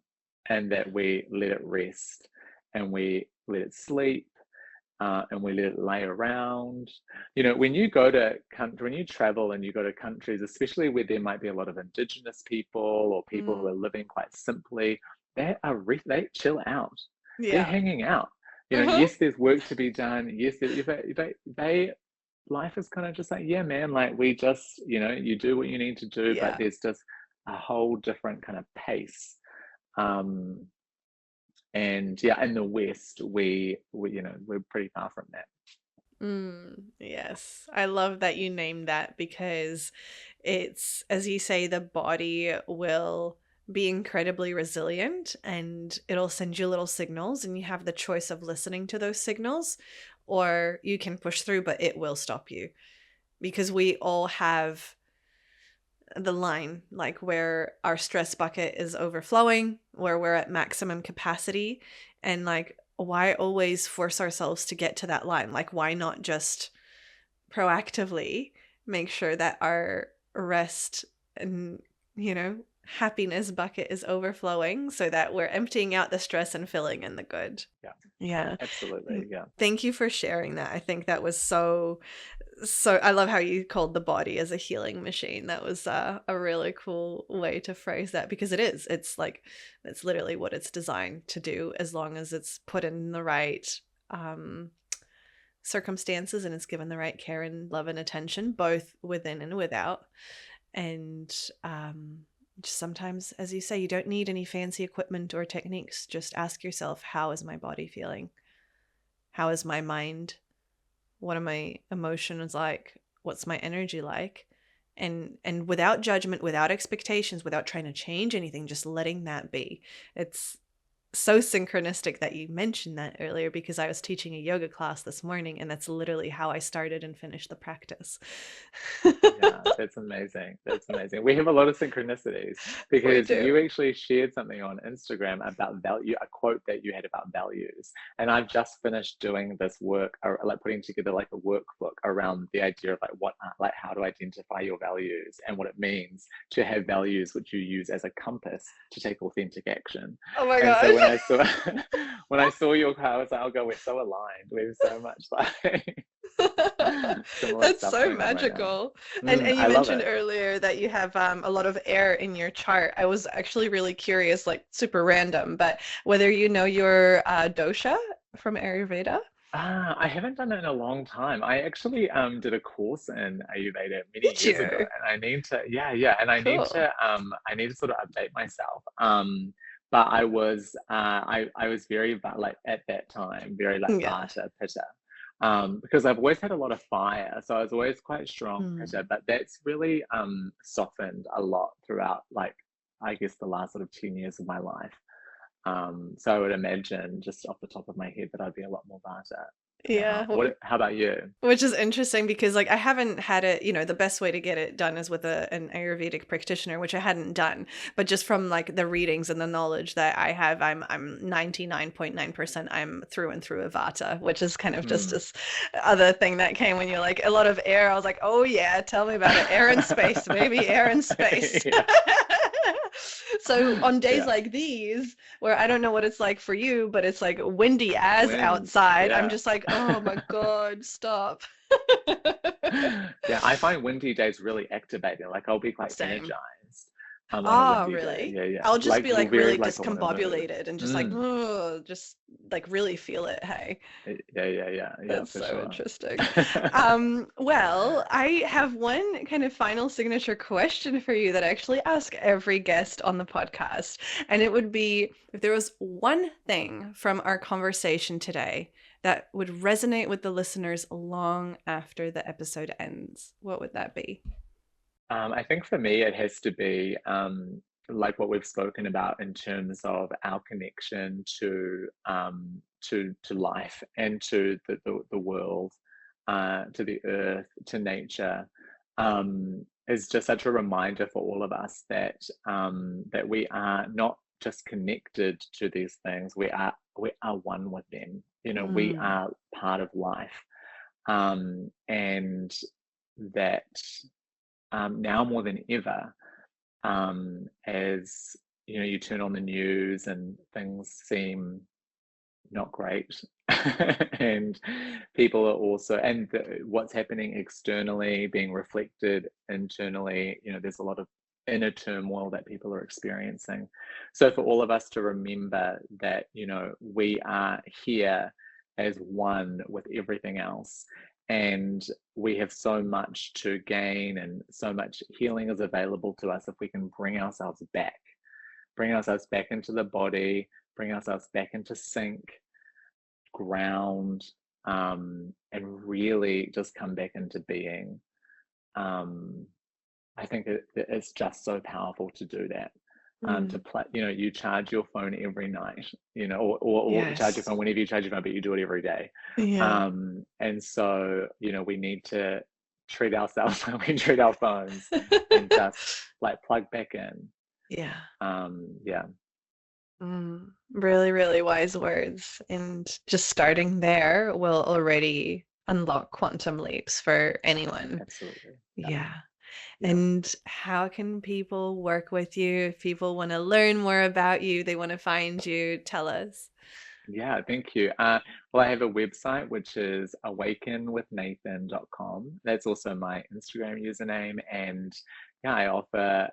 and that we let it rest and we let it sleep, and we let it lay around. You know, when you go to when you travel and you go to countries, especially where there might be a lot of indigenous people or people who are Mm. living quite simply, they chill out. They're Yeah. hanging out. You know, Uh-huh. yes, there's work to be done. Yes, they life is kind of just like, yeah, man, like we just, you know, you do what you need to do, but Yeah. there's just a whole different kind of pace. Um, and yeah, in the West, we you know, we're pretty far from that. Yes. I love that you named that because it's, as you say, the body will be incredibly resilient and it'll send you little signals, and you have the choice of listening to those signals, or you can push through, but it will stop you, because we all have the line, like where our stress bucket is overflowing, where we're at maximum capacity. And like, why always force ourselves to get to that line? Like, why not just proactively make sure that our rest and, happiness bucket is overflowing, so that we're emptying out the stress and filling in the good? Yeah, Yeah. absolutely. Yeah. Thank you for sharing that. I think that was so I love how you called the body as a healing machine. That was a really cool way to phrase that, because it is. It's like, it's literally what it's designed to do, as long as it's put in the right circumstances and it's given the right care and love and attention, both within and without. And just sometimes, as you say, you don't need any fancy equipment or techniques. Just ask yourself, how is my body feeling? How is my mind? What are my emotions like? What's my energy like? And without judgment, without expectations, without trying to change anything, just letting that be. It's so synchronistic that you mentioned that earlier, because I was teaching a yoga class this morning, and that's literally how I started and finished the practice. Yeah, that's amazing. That's amazing. We have a lot of synchronicities, We because do. you actually shared something on Instagram about value, a quote that you had about values. And I've just finished doing this work, or like putting together like a workbook around the idea of like how to identify your values and what it means to have values which you use as a compass to take authentic action. Oh my And so gosh. when I saw when I saw your car, I was like, oh god, we're so aligned. We have so much like similar That's stuff so going on right now. magical. And you I love mentioned it. earlier that you have a lot of air in your chart. I was actually really curious, like super random, but whether you know your dosha from Ayurveda? I haven't done it in a long time. I actually did a course in Ayurveda many Did years ago, you? and I need to, yeah, and Cool. I need to sort of update myself. But I was very like at that time very like Yeah. Vata Pitta. Because I've always had a lot of fire, so I was always quite strong Pitta, Mm. but that's really softened a lot throughout, like, I guess the last sort of 10 years of my life. So I would imagine, just off the top of my head, that I'd be a lot more Vata now. Yeah. How about you? Which is interesting, because like I haven't had it, the best way to get it done is with an Ayurvedic practitioner, which I hadn't done. But just from like the readings and the knowledge that I have, I'm 99.9% I'm through and through a Vata, which is kind of just Mm. this other thing that came when you're like a lot of air. I was like, oh yeah, tell me about it. Air and space, baby, air and space. Yeah. So on days Yeah. like these, where I don't know what it's like for you, but it's like windy as Wind. outside, I'm Yeah. just like, oh my God, stop. Yeah, I find windy days really activating. Like, I'll be quite Same. energized on a Ah, windy day. really? Yeah, yeah. I'll just Like, be like very really like I want to move. discombobulated and just like, Mm. ugh, just like really feel it. Hey, Yeah, that's for so sure. interesting. Well, I have one kind of final signature question for you that I actually ask every guest on the podcast. And it would be, if there was one thing from our conversation today that would resonate with the listeners long after the episode ends, what would that be? I think for me, it has to be like what we've spoken about in terms of our connection to life and to the world, to the earth, to nature. Is just such a reminder for all of us that that we are not just connected to these things; we are one with them. You know, we Mm, are part of life, and that now more than ever, as you know, you turn on the news and things seem not great, and people are also, and what's happening externally being reflected internally. You know, there's a lot of inner turmoil that people are experiencing. So for all of us to remember that, you know, we are here as one with everything else, and we have so much to gain and so much healing is available to us if we can bring ourselves back into the body, bring ourselves back into sync, ground, and really just come back into being. Um, I think it's just so powerful to do that. To Mm. play, you charge your phone every night, or charge your Yes. phone whenever you charge your phone, but you do it every day. Yeah. And so, we need to treat ourselves like we treat our phones and just like plug back in. Yeah. Yeah, Really, really wise words. And just starting there will already unlock quantum leaps for anyone. absolutely. Yeah, Yeah. yeah. And how can people work with you if people want to learn more about you, they want to find you? Tell us. Yeah, thank you. Well, I have a website which is awakenwithnathan.com. That's also my Instagram username. And yeah, I offer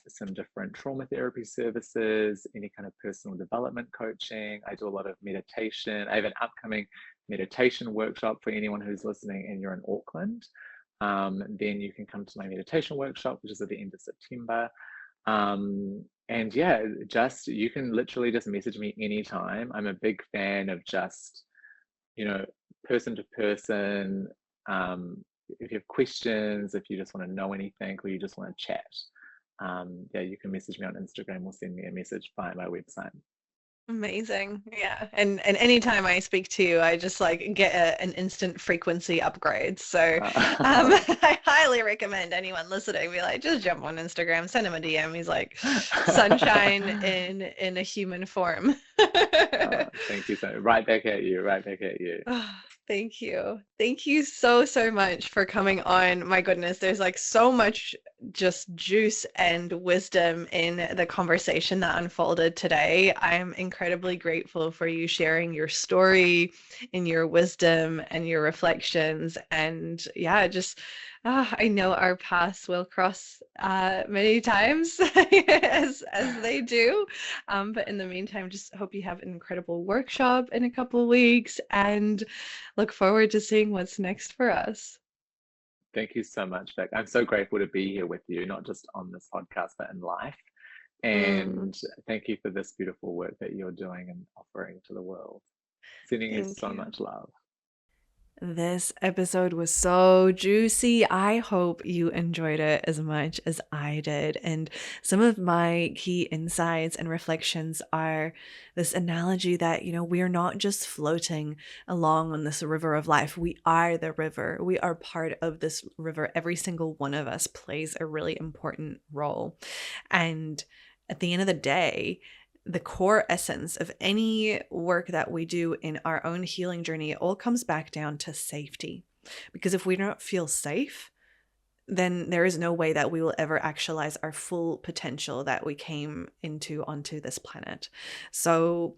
some different trauma therapy services, any kind of personal development coaching. I do a lot of meditation. I have an upcoming meditation workshop for anyone who's listening and you're in Auckland. Then you can come to my meditation workshop, which is at the end of September. And yeah, just you can literally just message me anytime. I'm a big fan of just, you know, person to person. If you have questions, if you just want to know anything, or you just want to chat, yeah, you can message me on Instagram or send me a message via my website. Amazing. Yeah. And anytime I speak to you, I just like get an instant frequency upgrade. So I highly recommend anyone listening be like, just jump on Instagram, send him a DM. He's like sunshine in a human form. Thank you so much. Right back at you, right back at you. Oh, thank you. Thank you so, so much for coming on. My goodness, there's like so much just juice and wisdom in the conversation that unfolded today. I'm incredibly grateful for you sharing your story and your wisdom and your reflections. And yeah, just I know our paths will cross many times as they do. But in the meantime, just hope you have an incredible workshop in a couple of weeks and look forward to seeing what's next for us. Thank you so much, Vic. I'm so grateful to be here with you, not just on this podcast, but in life. Mm, And thank you for this beautiful work that you're doing and offering to the world. Sending you thank so you. much love. This episode was so juicy. I hope you enjoyed it as much as I did. And some of my key insights and reflections are this analogy that, we're not just floating along on this river of life. We are the river. We are part of this river. Every single one of us plays a really important role. And at the end of the day, the core essence of any work that we do in our own healing journey, it all comes back down to safety. Because if we don't feel safe, then there is no way that we will ever actualize our full potential that we came onto this planet. So,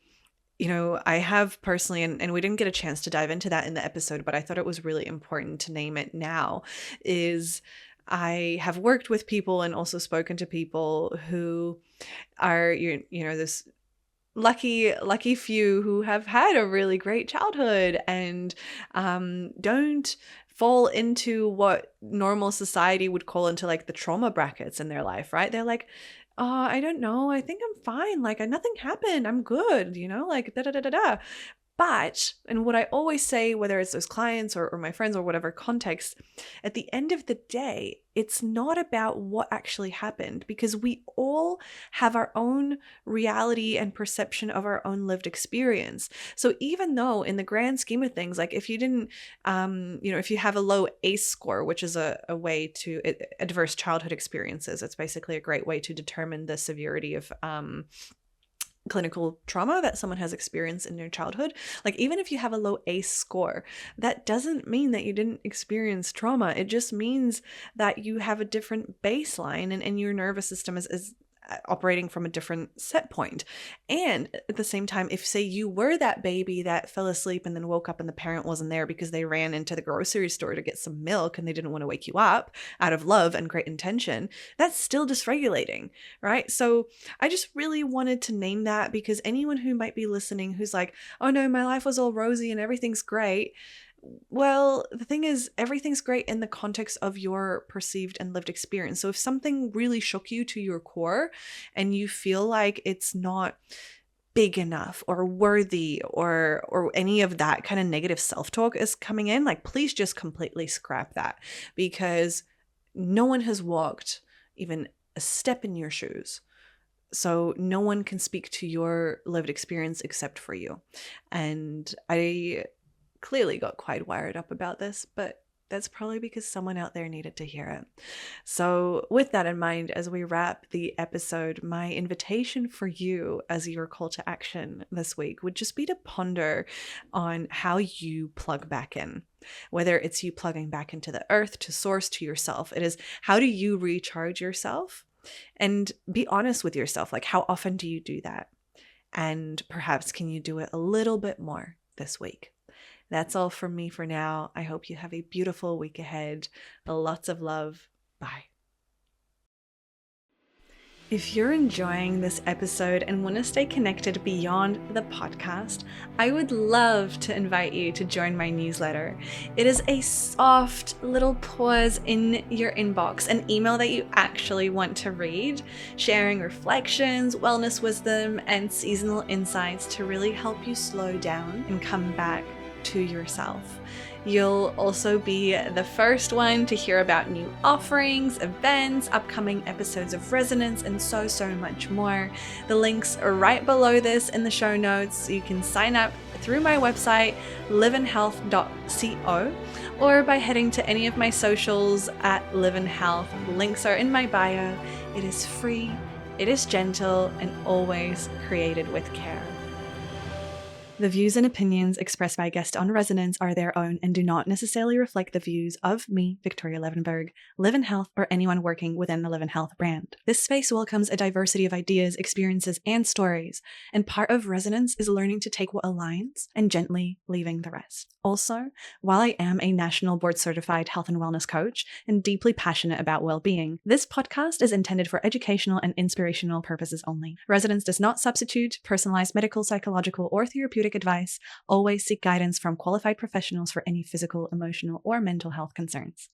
I have personally, and we didn't get a chance to dive into that in the episode, but I thought it was really important to name it now, is I have worked with people and also spoken to people who are this lucky few who have had a really great childhood and don't fall into what normal society would call into like the trauma brackets in their life, right? They're like, oh, I don't know, I think I'm fine, like nothing happened, I'm good, like da da da da da. But, and what I always say, whether it's those clients or my friends or whatever context, at the end of the day, it's not about what actually happened, because we all have our own reality and perception of our own lived experience. So even though in the grand scheme of things, like if you didn't, if you have a low ACE score, which is a way to adverse childhood experiences, it's basically a great way to determine the severity of clinical trauma that someone has experienced in their childhood. Like even if you have a low ACE score, that doesn't mean that you didn't experience trauma. It just means that you have a different baseline and your nervous system is operating from a different set point. And at the same time, if say you were that baby that fell asleep and then woke up and the parent wasn't there because they ran into the grocery store to get some milk and they didn't want to wake you up out of love and great intention, that's still dysregulating, right? So I just really wanted to name that, because anyone who might be listening who's like, oh no, my life was all rosy and everything's great. Well, the thing is, everything's great in the context of your perceived and lived experience. So if something really shook you to your core and you feel like it's not big enough or worthy or any of that kind of negative self-talk is coming in, like please just completely scrap that, because No one has walked even a step in your shoes. So no one can speak to your lived experience except for you. And I clearly got quite wired up about this, but that's probably because someone out there needed to hear it. So, with that in mind, as we wrap the episode, my invitation for you as your call to action this week would just be to ponder on how you plug back in. Whether it's you plugging back into the earth, to source, to yourself, it is how do you recharge yourself? And be honest with yourself. Like, how often do you do that? And perhaps can you do it a little bit more this week? That's all from me for now. I hope you have a beautiful week ahead. Lots of love. Bye. If you're enjoying this episode and want to stay connected beyond the podcast, I would love to invite you to join my newsletter. It is a soft little pause in your inbox, an email that you actually want to read, sharing reflections, wellness wisdom, and seasonal insights to really help you slow down and come back to yourself. You'll also be the first one to hear about new offerings, events, upcoming episodes of Resonance, and so much more. The links are right below this in the show notes. You can sign up through my website, liveandhealth.co, or by heading to any of my socials at liveandhealth. Links are in my bio. It is free, it is gentle, and always created with care. The views and opinions expressed by guests on Resonance are their own and do not necessarily reflect the views of me, Viktoria Levenberg, Live in Health, or anyone working within the Live in Health brand. This space welcomes a diversity of ideas, experiences, and stories, and part of Resonance is learning to take what aligns and gently leaving the rest. Also, while I am a national board certified health and wellness coach and deeply passionate about well-being, this podcast is intended for educational and inspirational purposes only. Resonance does not substitute personalized medical, psychological, or therapeutic advice. Always seek guidance from qualified professionals for any physical, emotional, or mental health concerns.